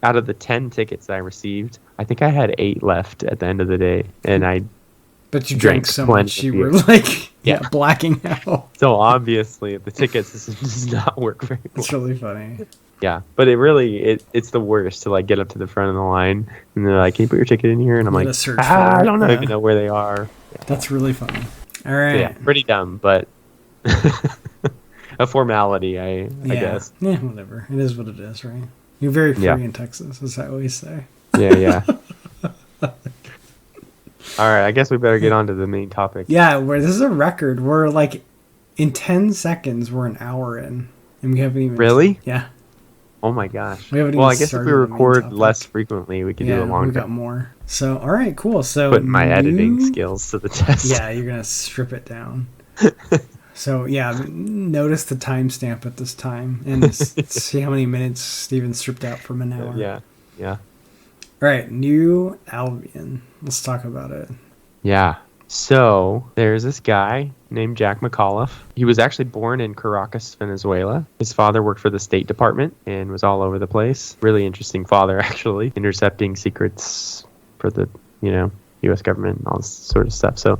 Out of the 10 tickets I received, I think I had 8 left at the end of the day, and But you drank so much, you were like, blacking out. So obviously, the ticket system does not work very well. It's really funny. Yeah, but it's the worst to like get up to the front of the line, and they're like, "Can you put your ticket in here?" And I'm like, I don't even know where they are. Yeah. That's really funny. All right. So yeah, pretty dumb, but a formality, I guess. Yeah, whatever. It is what it is, right? You're very free in Texas, as I always say. Yeah. All right, I guess we better get on to the main topic. Yeah, this is a record. We're like, in 10 seconds, we're an hour in. And we haven't even... Really? Yeah. Oh my gosh. We haven't I guess if we record less frequently, we can do it longer. We got more. So, all right, cool. So put my editing skills to the test. Yeah, you're going to strip it down. So, yeah, notice the timestamp at this time and see how many minutes Steven stripped out from an hour. Yeah. All right, New Albion. Let's talk about it. Yeah. So, there's this guy named Jack McAuliffe. He was actually born in Caracas, Venezuela. His father worked for the State Department and was all over the place. Really interesting father, actually. Intercepting secrets for the, U.S. government and all this sort of stuff. So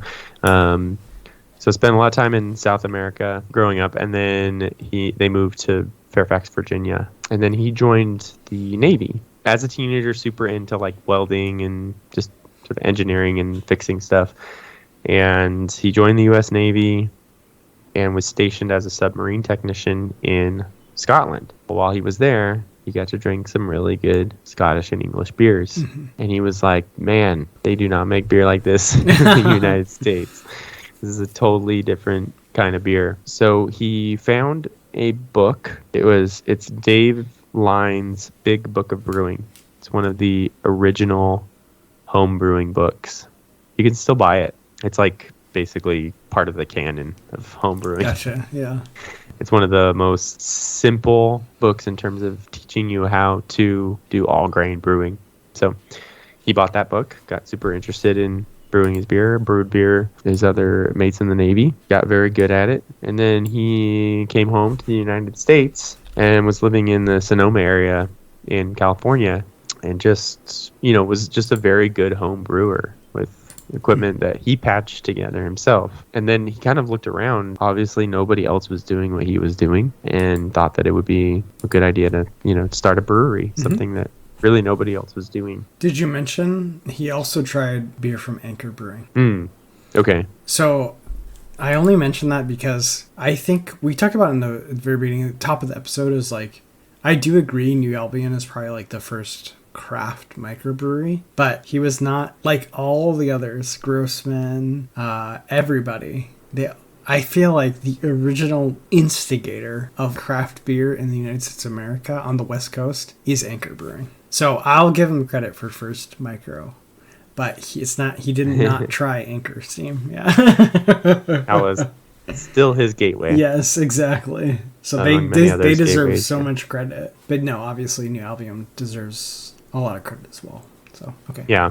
spent a lot of time in South America growing up, and then they moved to Fairfax, Virginia. And then he joined the Navy. As a teenager, super into like welding and just sort of engineering and fixing stuff. And he joined the U.S. Navy and was stationed as a submarine technician in Scotland. But while he was there, he got to drink some really good Scottish and English beers. Mm-hmm. And he was like, man, they do not make beer like this in the United States. This is a totally different kind of beer. So he found a book. It's Dave Lyne's Big Book of Brewing. It's one of the original home brewing books. You can still buy it. It's like basically part of the canon of home brewing. Gotcha, yeah. It's one of the most simple books in terms of teaching you how to do all grain brewing. So he bought that book, got super interested in brewing his beer, brewed beer, his other mates in the Navy, got very good at it. And then he came home to the United States and was living in the Sonoma area in California and just, was just a very good home brewer with equipment that he patched together himself. And then he kind of looked around. Obviously, nobody else was doing what he was doing and thought that it would be a good idea to, start a brewery, something that really nobody else was doing. Did you mention he also tried beer from Anchor Brewing? Okay. So I only mention that because I think we talked about in the very beginning, the top of the episode is like, I do agree New Albion is probably like the first craft microbrewery, but he was not like all the others, Grossman, everybody. I feel like the original instigator of craft beer in the United States of America on the West Coast is Anchor Brewing. So I'll give him credit for first micro, but he did not try Anchor Steam. Yeah. That was still his gateway. Yes, exactly. So they deserve so much credit. But no, obviously New Albion deserves a lot of credit as well. So, okay. Yeah.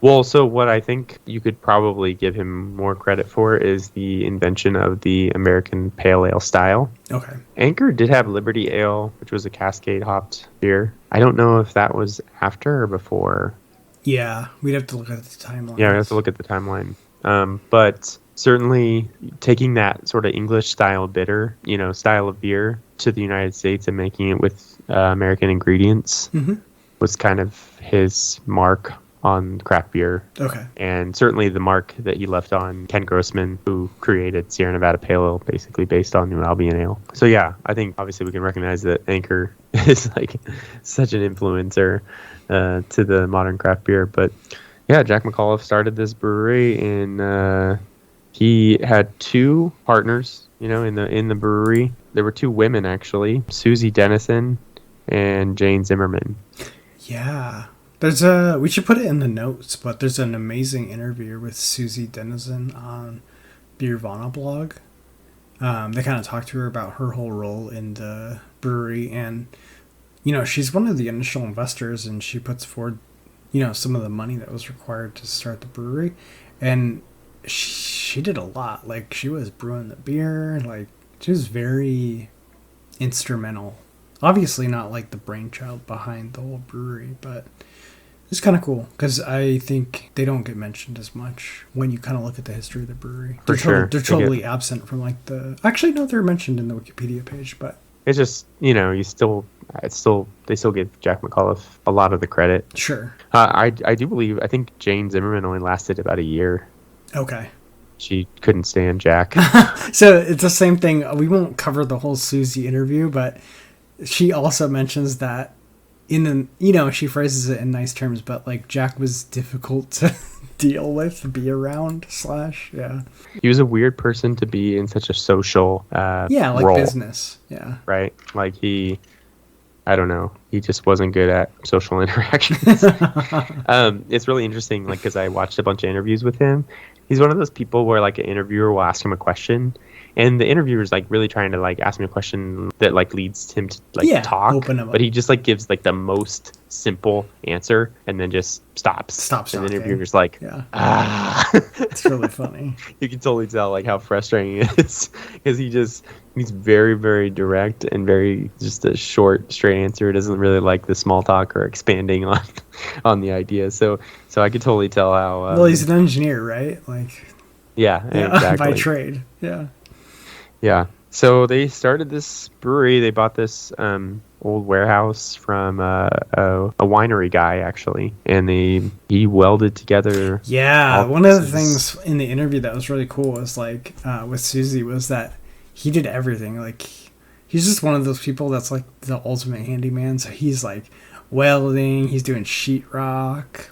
Well, so what I think you could probably give him more credit for is the invention of the American Pale Ale style. Okay. Anchor did have Liberty Ale, which was a Cascade hopped beer. I don't know if that was after or before. Yeah, we'd have to look at the timeline. Yeah, we have to look at the timeline. But certainly taking that sort of English style bitter, style of beer to the United States and making it with American ingredients was kind of his mark on craft beer. Okay. And certainly the mark that he left on Ken Grossman, who created Sierra Nevada Pale Ale, basically based on New Albion Ale. So yeah, I think obviously we can recognize that Anchor is like such an influencer to the modern craft beer. But yeah, Jack McAuliffe started this brewery, and he had two partners, in the brewery. There were two women actually, Susie Dennison and Jane Zimmerman. Yeah. We should put it in the notes, but there's an amazing interview with Susie Dennison on Beervana blog. They kind of talked to her about her whole role in the brewery, and, she's one of the initial investors, and she puts forward, some of the money that was required to start the brewery, and she did a lot. Like, she was brewing the beer, like, she was very instrumental. Obviously not like the brainchild behind the whole brewery, but it's kind of cool because I think they don't get mentioned as much when you kind of look at the history of the brewery. They're totally absent from like actually no, they're mentioned in the Wikipedia page, but it's just, they still give Jack McAuliffe a lot of the credit. Sure. I think Jane Zimmerman only lasted about a year. Okay. She couldn't stand Jack. So it's the same thing. We won't cover the whole Susie interview, but she also mentions that she phrases it in nice terms, but like Jack was difficult to deal with, be around, yeah. He was a weird person to be in such a social role. Business. Yeah. Right? Like I don't know. He just wasn't good at social interactions. It's really interesting, like, because I watched a bunch of interviews with him. He's one of those people where like an interviewer will ask him a question, and the interviewer is like really trying to like ask him a question that like leads him to like talk, open him up. But he just like gives like the most simple answer and then just stops. And the interviewer's like, It's really funny. You can totally tell like how frustrating it is because he's very, very direct and very just a short, straight answer. It doesn't really like the small talk or expanding on the idea. So I could totally tell how. Well, he's an engineer, right? Like. Yeah, exactly. By trade. Yeah. Yeah. So they started this brewery. They bought this old warehouse from a winery guy, actually, and he welded together. Yeah, one of the things in the interview that was really cool was like with Susie was that he did everything. Like, he's just one of those people that's like the ultimate handyman. So he's like welding, he's doing sheetrock,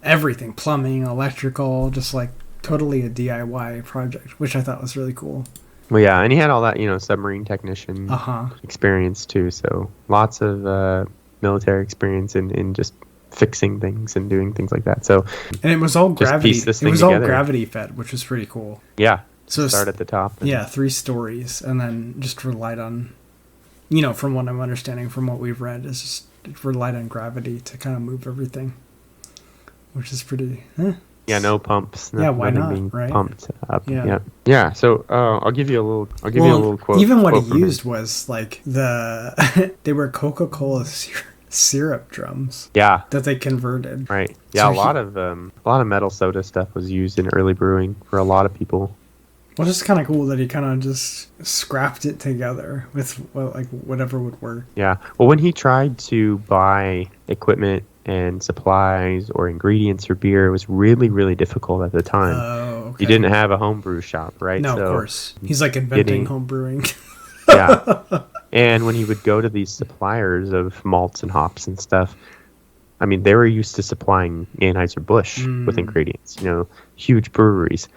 everything, plumbing, electrical, just like totally a DIY project, which I thought was really cool. Well, yeah, and he had all that, submarine technician experience too. So lots of military experience in just fixing things and doing things like that. So and it was all gravity. It was all gravity fed, which was pretty cool. Yeah. So start at the top. 3 stories, and then just relied on, from what I'm understanding, from what we've read, is just relied on gravity to kind of move everything, which is pretty. Yeah, no pumps. Why not? Right? Pumped up. Yeah. So I'll give you a little quote. Even what he used was like they were Coca-Cola syrup drums. Yeah. That they converted. Right. Yeah. So a lot of metal soda stuff was used in early brewing for a lot of people. Well, it's kind of cool that he kind of just scrapped it together with whatever would work. Yeah. Well, when he tried to buy equipment and supplies or ingredients for beer, it was really, really difficult at the time. Oh, okay. He didn't have a homebrew shop, right? No, of course. He's like inventing home brewing. Yeah. And when he would go to these suppliers of malts and hops and stuff, I mean, they were used to supplying Anheuser-Busch with ingredients, huge breweries.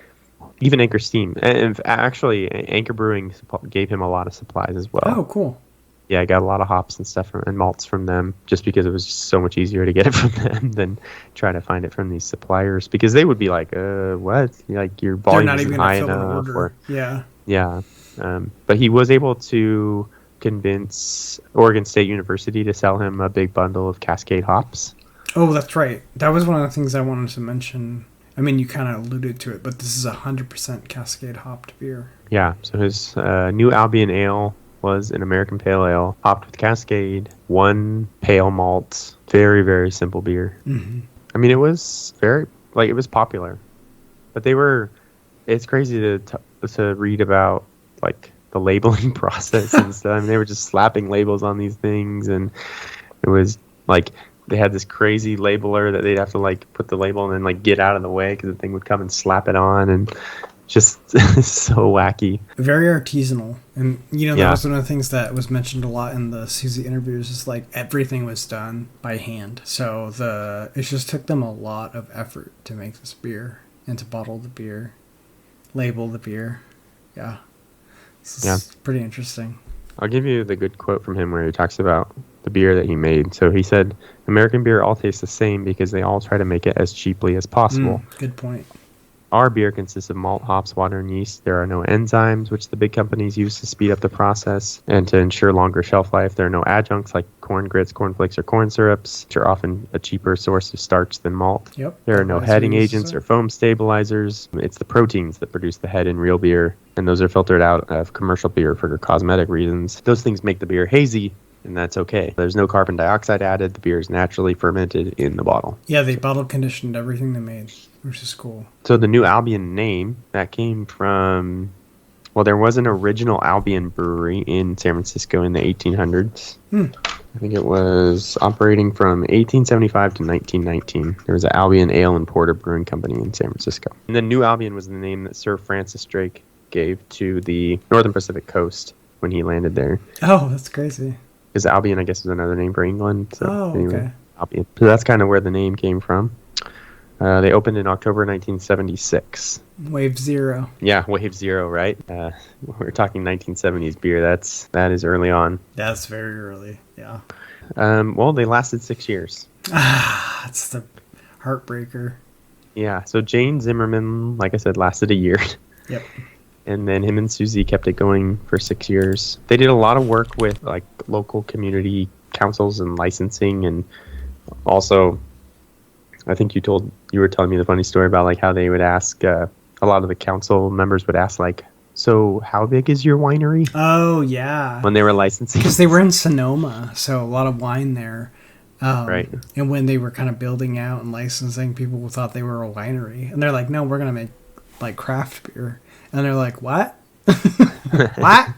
Even Anchor Steam. And actually, Anchor Brewing gave him a lot of supplies as well. Oh, cool. Yeah, I got a lot of hops and stuff and malts from them just because it was just so much easier to get it from them than try to find it from these suppliers, because they would be like, what? Like, your volume isn't high enough. Yeah. But he was able to convince Oregon State University to sell him a big bundle of Cascade hops. Oh, that's right. That was one of the things I wanted to mention. I mean, you kind of alluded to it, but this is 100% Cascade hopped beer. Yeah, so his New Albion Ale was an American Pale Ale, hopped with Cascade, 1 pale malt, very, very simple beer. Mm-hmm. I mean, it was it was popular, but they were it's crazy to read about like the labeling process and stuff. I mean, they were just slapping labels on these things, and it was like they had this crazy labeler that they'd have to like put the label and then like get out of the way because the thing would come and slap it on, and just so wacky. Very artisanal. And that was one of the things that was mentioned a lot in the Susie interviews, is like everything was done by hand. So it just took them a lot of effort to make this beer and to bottle the beer, label the beer. Yeah. This is pretty interesting. I'll give you the good quote from him where he talks about the beer that he made. So he said, American beer all tastes the same because they all try to make it as cheaply as possible. Good point. Our beer consists of malt, hops, water, and yeast. There are no enzymes, which the big companies use to speed up the process and to ensure longer shelf life. There are no adjuncts like corn grits, corn flakes, or corn syrups, which are often a cheaper source of starch than malt. Yep. There are no heading agents or foam stabilizers. It's the proteins that produce the head in real beer, and those are filtered out of commercial beer for cosmetic reasons. Those things make the beer hazy, and that's okay. There's no carbon dioxide added. The beer is naturally fermented in the bottle. Yeah, they bottle conditioned everything they made, which is cool. So the New Albion name, that came from... Well, there was an original Albion brewery in San Francisco in the 1800s. I think it was operating from 1875 to 1919. There was an Albion Ale and Porter Brewing Company in San Francisco. And then New Albion was the name that Sir Francis Drake gave to the Northern Pacific coast when he landed there. Oh, that's crazy. Because Albion, I guess, is another name for England. So okay. Albion. So that's kind of where the name came from. They opened in October 1976. Wave zero. Yeah, Wave Zero, right? We're talking 1970s beer. That is early on. That's very early, yeah. Well, they lasted 6 years. That's the heartbreaker. Yeah, so Jane Zimmerman, like I said, lasted a year. Yep. And then him and Susie kept it going for 6 years. They did a lot of work with like local community councils and licensing, and also I think you were telling me the funny story about like how they would ask a lot of the council members would ask like, so how big is your winery? Oh yeah. When they were licensing, because they were in Sonoma, so a lot of wine there. Right. And when they were kind of building out and licensing, people thought they were a winery, and they're like, no, we're gonna make like craft beer, and they're like, what? What?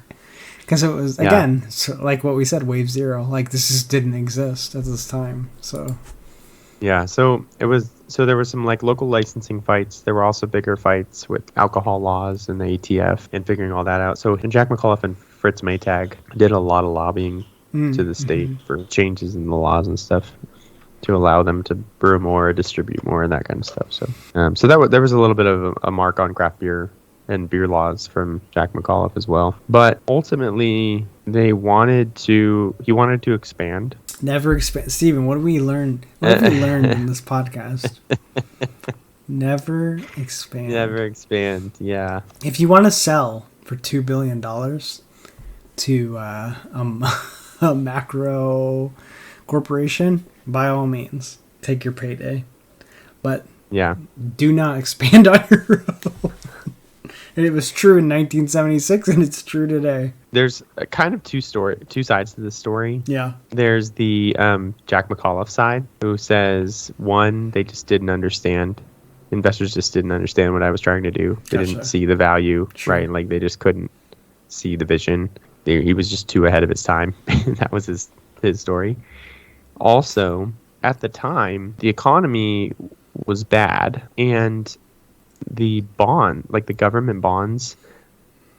Because it was again, so like what we said, Wave Zero. Like this just didn't exist at this time, so. Yeah, so there was some like local licensing fights. There were also bigger fights with alcohol laws and the ATF and figuring all that out. So Jack McAuliffe and Fritz Maytag did a lot of lobbying to the state for changes in the laws and stuff to allow them to brew more, distribute more, and that kind of stuff. So there was a little bit of a mark on craft beer and beer laws from Jack McAuliffe as well. But ultimately, he wanted to expand. Never expand. Steven, what have we learned in this podcast? Never expand. Never expand, yeah. If you want to sell for $2 billion to a macro corporation, by all means, take your payday. But do not expand on your own. And it was true in 1976, and it's true today. There's kind of two sides to this story. Yeah. There's the Jack McAuliffe side, who says, one, they just didn't understand. Investors just didn't understand what I was trying to do. They didn't see the value, right? Like, they just couldn't see the vision. He was just too ahead of his time. That was his story. Also, at the time, the economy was bad, and the government bonds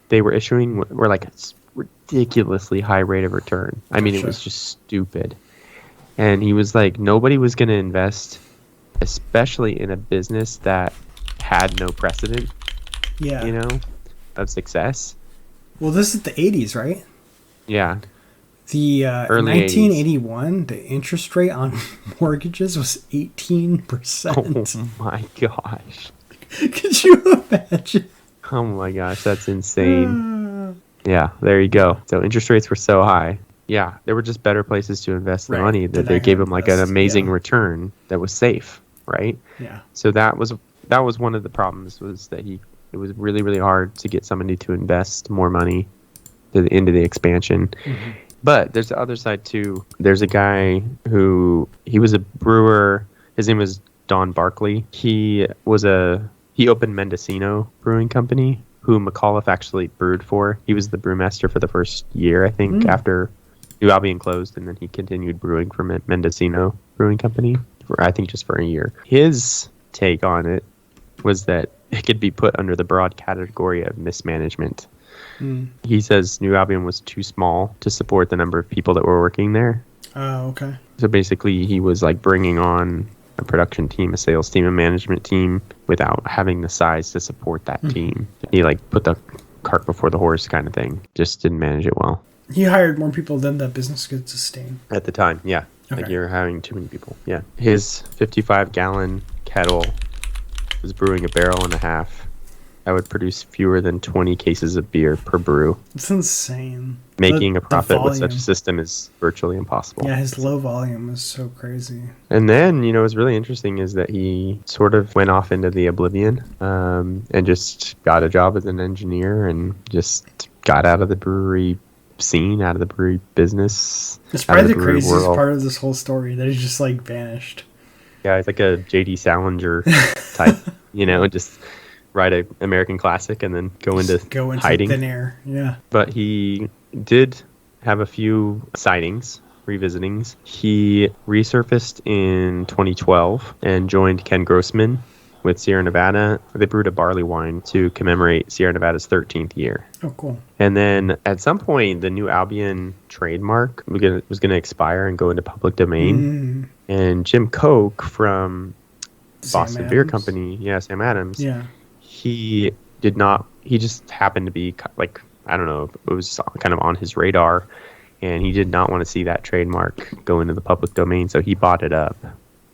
they were issuing were like a ridiculously high rate of return. I mean, it was just stupid. And he was like, nobody was going to invest, especially in a business that had no precedent, of success. Well, this is the 80s, right? Yeah. The early 1981, 80s. The interest rate on mortgages was 18%. Oh my gosh. Could you imagine? Oh my gosh, that's insane. Yeah, there you go. So interest rates were so high. Yeah, there were just better places to invest the money that they gave them like an amazing return that was safe, right? Yeah. So that was one of the problems, was that it was really, really hard to get somebody to invest more money into the expansion. Mm-hmm. But there's the other side too. There's a guy he was a brewer. His name was Don Barkley. He he opened Mendocino Brewing Company, who McAuliffe actually brewed for. He was the brewmaster for the first year, I think, after New Albion closed, and then he continued brewing for Mendocino Brewing Company for, I think, just for a year. His take on it was that it could be put under the broad category of mismanagement. He says New Albion was too small to support the number of people that were working there. Oh, okay. So basically, he was like bringing on a production team, a sales team, a management team without having the size to support that team. He like put the cart before the horse kind of thing. Just didn't manage it well. He hired more people than the business could sustain. At the time, yeah. Okay. Like you're hiring too many people. Yeah. His 55-gallon kettle was brewing a barrel and a half. I would produce fewer than 20 cases of beer per brew. It's insane. Making a profit with such a system is virtually impossible. Yeah, his low volume is so crazy. And then, what's really interesting is that he sort of went off into the oblivion and just got a job as an engineer and just got out of the brewery scene, out of the brewery business. It's probably the craziest part of this whole story, that he's just like vanished. Yeah, it's like a J.D. Salinger type, just write an American classic and then go into hiding. Thin air. Yeah. But he did have a few sightings, revisitings. He resurfaced in 2012 and joined Ken Grossman with Sierra Nevada. They brewed a barley wine to commemorate Sierra Nevada's 13th year. Oh, cool. And then at some point, the New Albion trademark was going to expire and go into public domain. And Jim Koch from Boston Beer Company, Sam Adams, he just happened to be like, I don't know, it was kind of on his radar, and he did not want to see that trademark go into the public domain, so he bought it up.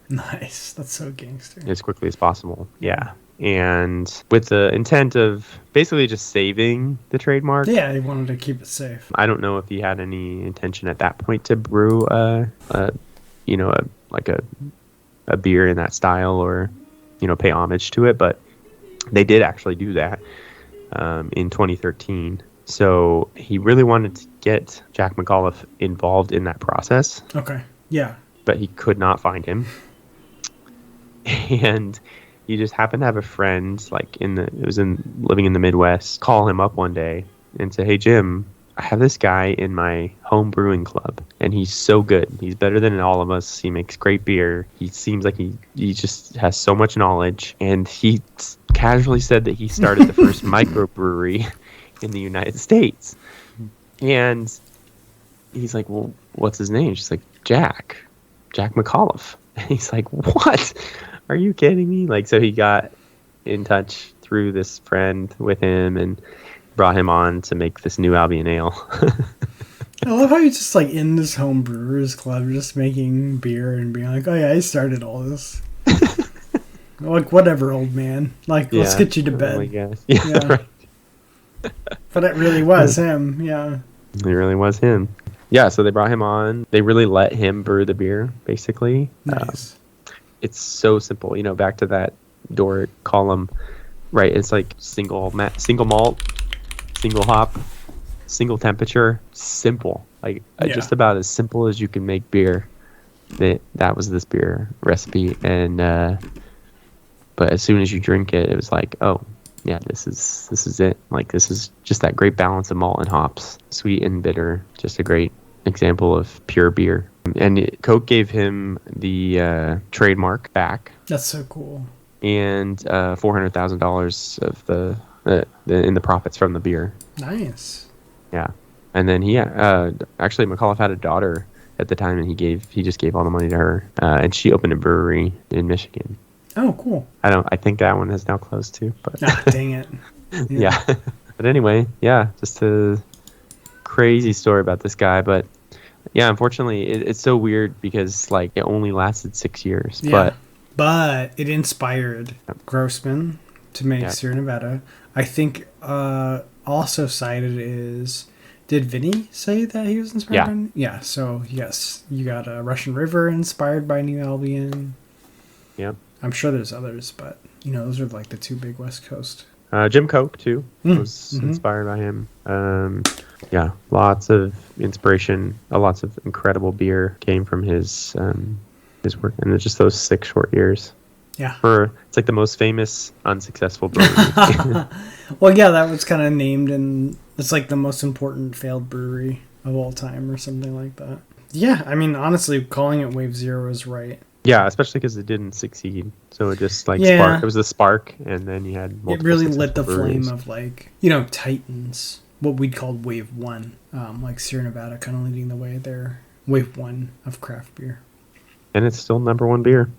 Nice. That's so gangster. As quickly as possible. Yeah. And with the intent of basically just saving the trademark. Yeah, he wanted to keep it safe. I don't know if he had any intention at that point to brew a beer in that style or, pay homage to it, but they did actually do that in 2013. So he really wanted to get Jack McAuliffe involved in that process. Okay. Yeah. But he could not find him. And he just happened to have a friend living in the Midwest, call him up one day and say, "Hey Jim, I have this guy in my home brewing club and he's so good. He's better than all of us. He makes great beer. He seems like he just has so much knowledge." And he casually said that he started the first microbrewery in the United States. And he's like, "Well, what's his name?" She's like, Jack McAuliffe. And he's like, "What? Are you kidding me?" Like, so he got in touch through this friend with him and brought him on to make this New Albion Ale. I love how he's just like in this home brewers club, just making beer and being like, "Oh yeah, I started all this." Like, whatever, old man. Like, let's get you to bed. I guess. Yeah. Right. But it really was him. Yeah. It really was him. Yeah. So they brought him on. They really let him brew the beer, basically. Nice. It's so simple. Back to that Doric column, right? It's like single malt, single hop, single temperature, simple. Like just about as simple as you can make beer. That was this beer recipe, and but as soon as you drink it, it was like, oh yeah, this is it. Like, this is just that great balance of malt and hops, sweet and bitter. Just a great example of pure beer. And Coke gave him the trademark back. That's so cool. And $400,000 of in the profits from the beer. Nice. Yeah. And then actually McAuliffe had a daughter at the time, and he just gave all the money to her, and she opened a brewery in Michigan. Oh, cool. I think that one has now closed too, but dang it. Yeah. But anyway, yeah, just a crazy story about this guy. But yeah, unfortunately it's so weird because like it only lasted 6 years. Yeah. But it inspired Grossman to make Sierra Nevada. I think also cited is, did Vinny say that he was inspired by? Yeah, so yes, you got Russian River inspired by New Albion. Yep. I'm sure there's others, but those are like the two big West Coast. Jim Koch too was inspired by him. Yeah, lots of inspiration. Lots of incredible beer came from his work, and just those 6 short years. Yeah. It's like the most famous unsuccessful brewery. Well, yeah, that was kind of named, and it's like the most important failed brewery of all time or something like that. Yeah, I mean, honestly, calling it Wave Zero is right. Yeah, especially because it didn't succeed. So it just sparked. It was the spark, and then you had multiple. It really lit the breweries. flame of Titans, what we'd called Wave 1, like Sierra Nevada kind of leading the way there. Wave 1 of craft beer. And it's still number 1 beer.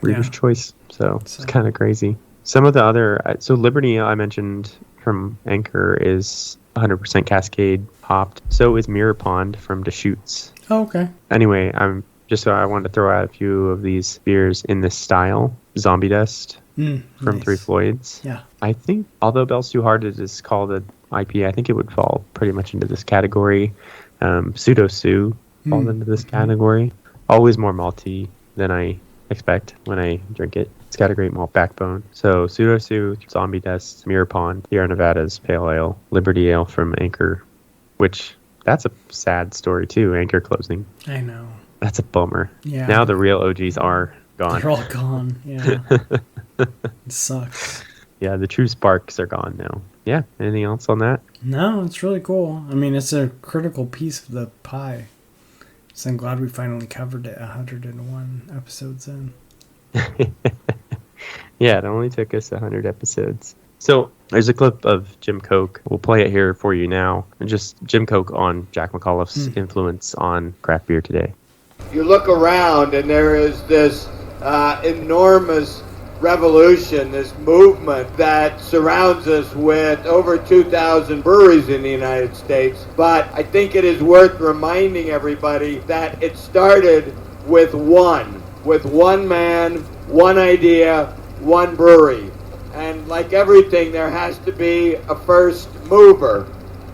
Reader's choice. So it's kind of crazy. Some of the other... So Liberty, I mentioned from Anchor, is 100% Cascade hopped. So is Mirror Pond from Deschutes. Oh, okay. Anyway, I wanted to throw out a few of these beers in this style. Zombie Dust from nice. Three Floyds. Yeah. I think, although Bell's Too Hard is called an IPA, I think it would fall pretty much into this category. Pseudo Sue falls into this category. Always more malty than I expect when I drink it. It's got a great malt backbone. So Pseudo Sue, Zombie Dust, Mirror Pond, Sierra Nevada's Pale Ale, Liberty Ale from Anchor, which that's a sad story too. Anchor closing. I know. That's a bummer. Yeah. Now the real OGs are gone. They're all gone. Yeah. It sucks. Yeah, the true sparks are gone now. Yeah. Anything else on that? No, it's really cool. I mean, it's a critical piece of the pie. So I'm glad we finally covered it 101 episodes in. Yeah, it only took us 100 episodes. So there's a clip of Jim Koch. We'll play it here for you now. Just Jim Koch on Jack McAuliffe's influence on craft beer today. You look around and there is this enormous revolution, this movement that surrounds us with over 2,000 breweries in the United States. But I think it is worth reminding everybody that it started with one man, one idea, one brewery. And like everything, there has to be a first mover.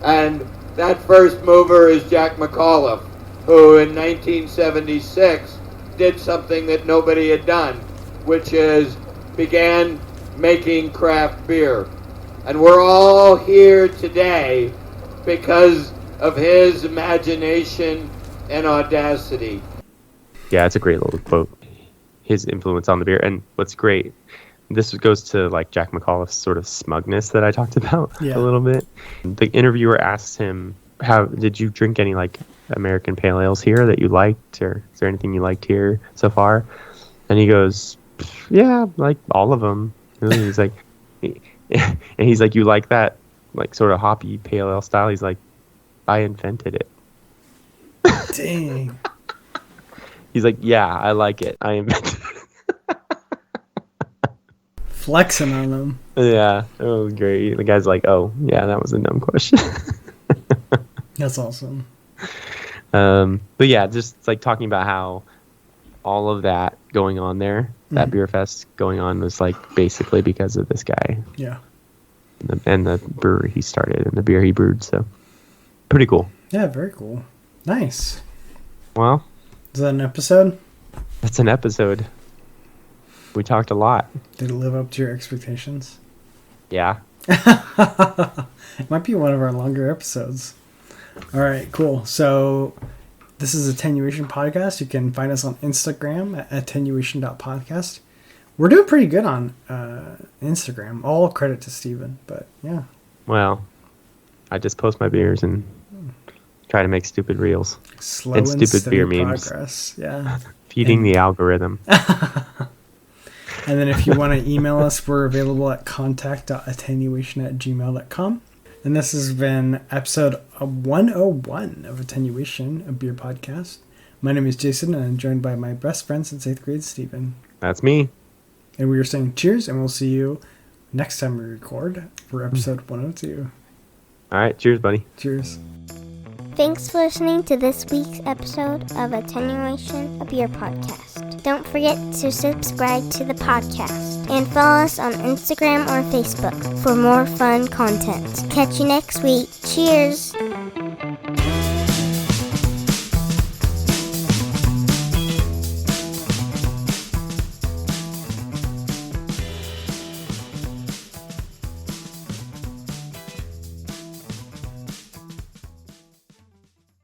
And that first mover is Jack McAuliffe, who in 1976 did something that nobody had done, which is began making craft beer. And we're all here today because of his imagination and audacity. Yeah, it's a great little quote. His influence on the beer. And what's great, this goes to like Jack McAuliffe's sort of smugness that I talked about a little bit. The interviewer asked him, "How did you drink any like American pale ales here that you liked, or is there anything you liked here so far?" And he goes, "Yeah, like all of them." And he's like, "You like that like sort of hoppy pale ale style?" He's like, "I invented it." Dang. He's like, "Yeah, I like it. I invented it." Flexing on them. Yeah, it was great. The guy's like, "Oh, yeah, that was a dumb question." That's awesome. But yeah, just like talking about how all of that going on there, that beer fest going on, was like basically because of this guy. Yeah. And the brewery he started and the beer he brewed. So pretty cool. Yeah, very cool. Nice. Well, is that an episode? That's an episode. We talked a lot. Did it live up to your expectations? Yeah. It might be one of our longer episodes. All right, cool. So this is Attenuation Podcast. You can find us on Instagram at attenuation.podcast. We're doing pretty good on Instagram. All credit to Steven, but yeah. Well, I just post my beers and try to make stupid reels. Slow and stupid beer progress. memes. Yeah. Feeding the algorithm. And then if you want to email us, we're available at contact.attenuation@gmail.com. And this has been episode 101 of Attenuation, a beer podcast. My name is Jason, and I'm joined by my best friend since 8th grade, Steven. That's me. And we are saying cheers, and we'll see you next time we record for episode 102. All right, cheers, buddy. Cheers. Thanks for listening to this week's episode of Attenuation, a beer podcast. Don't forget to subscribe to the podcast and follow us on Instagram or Facebook for more fun content. Catch you next week. Cheers!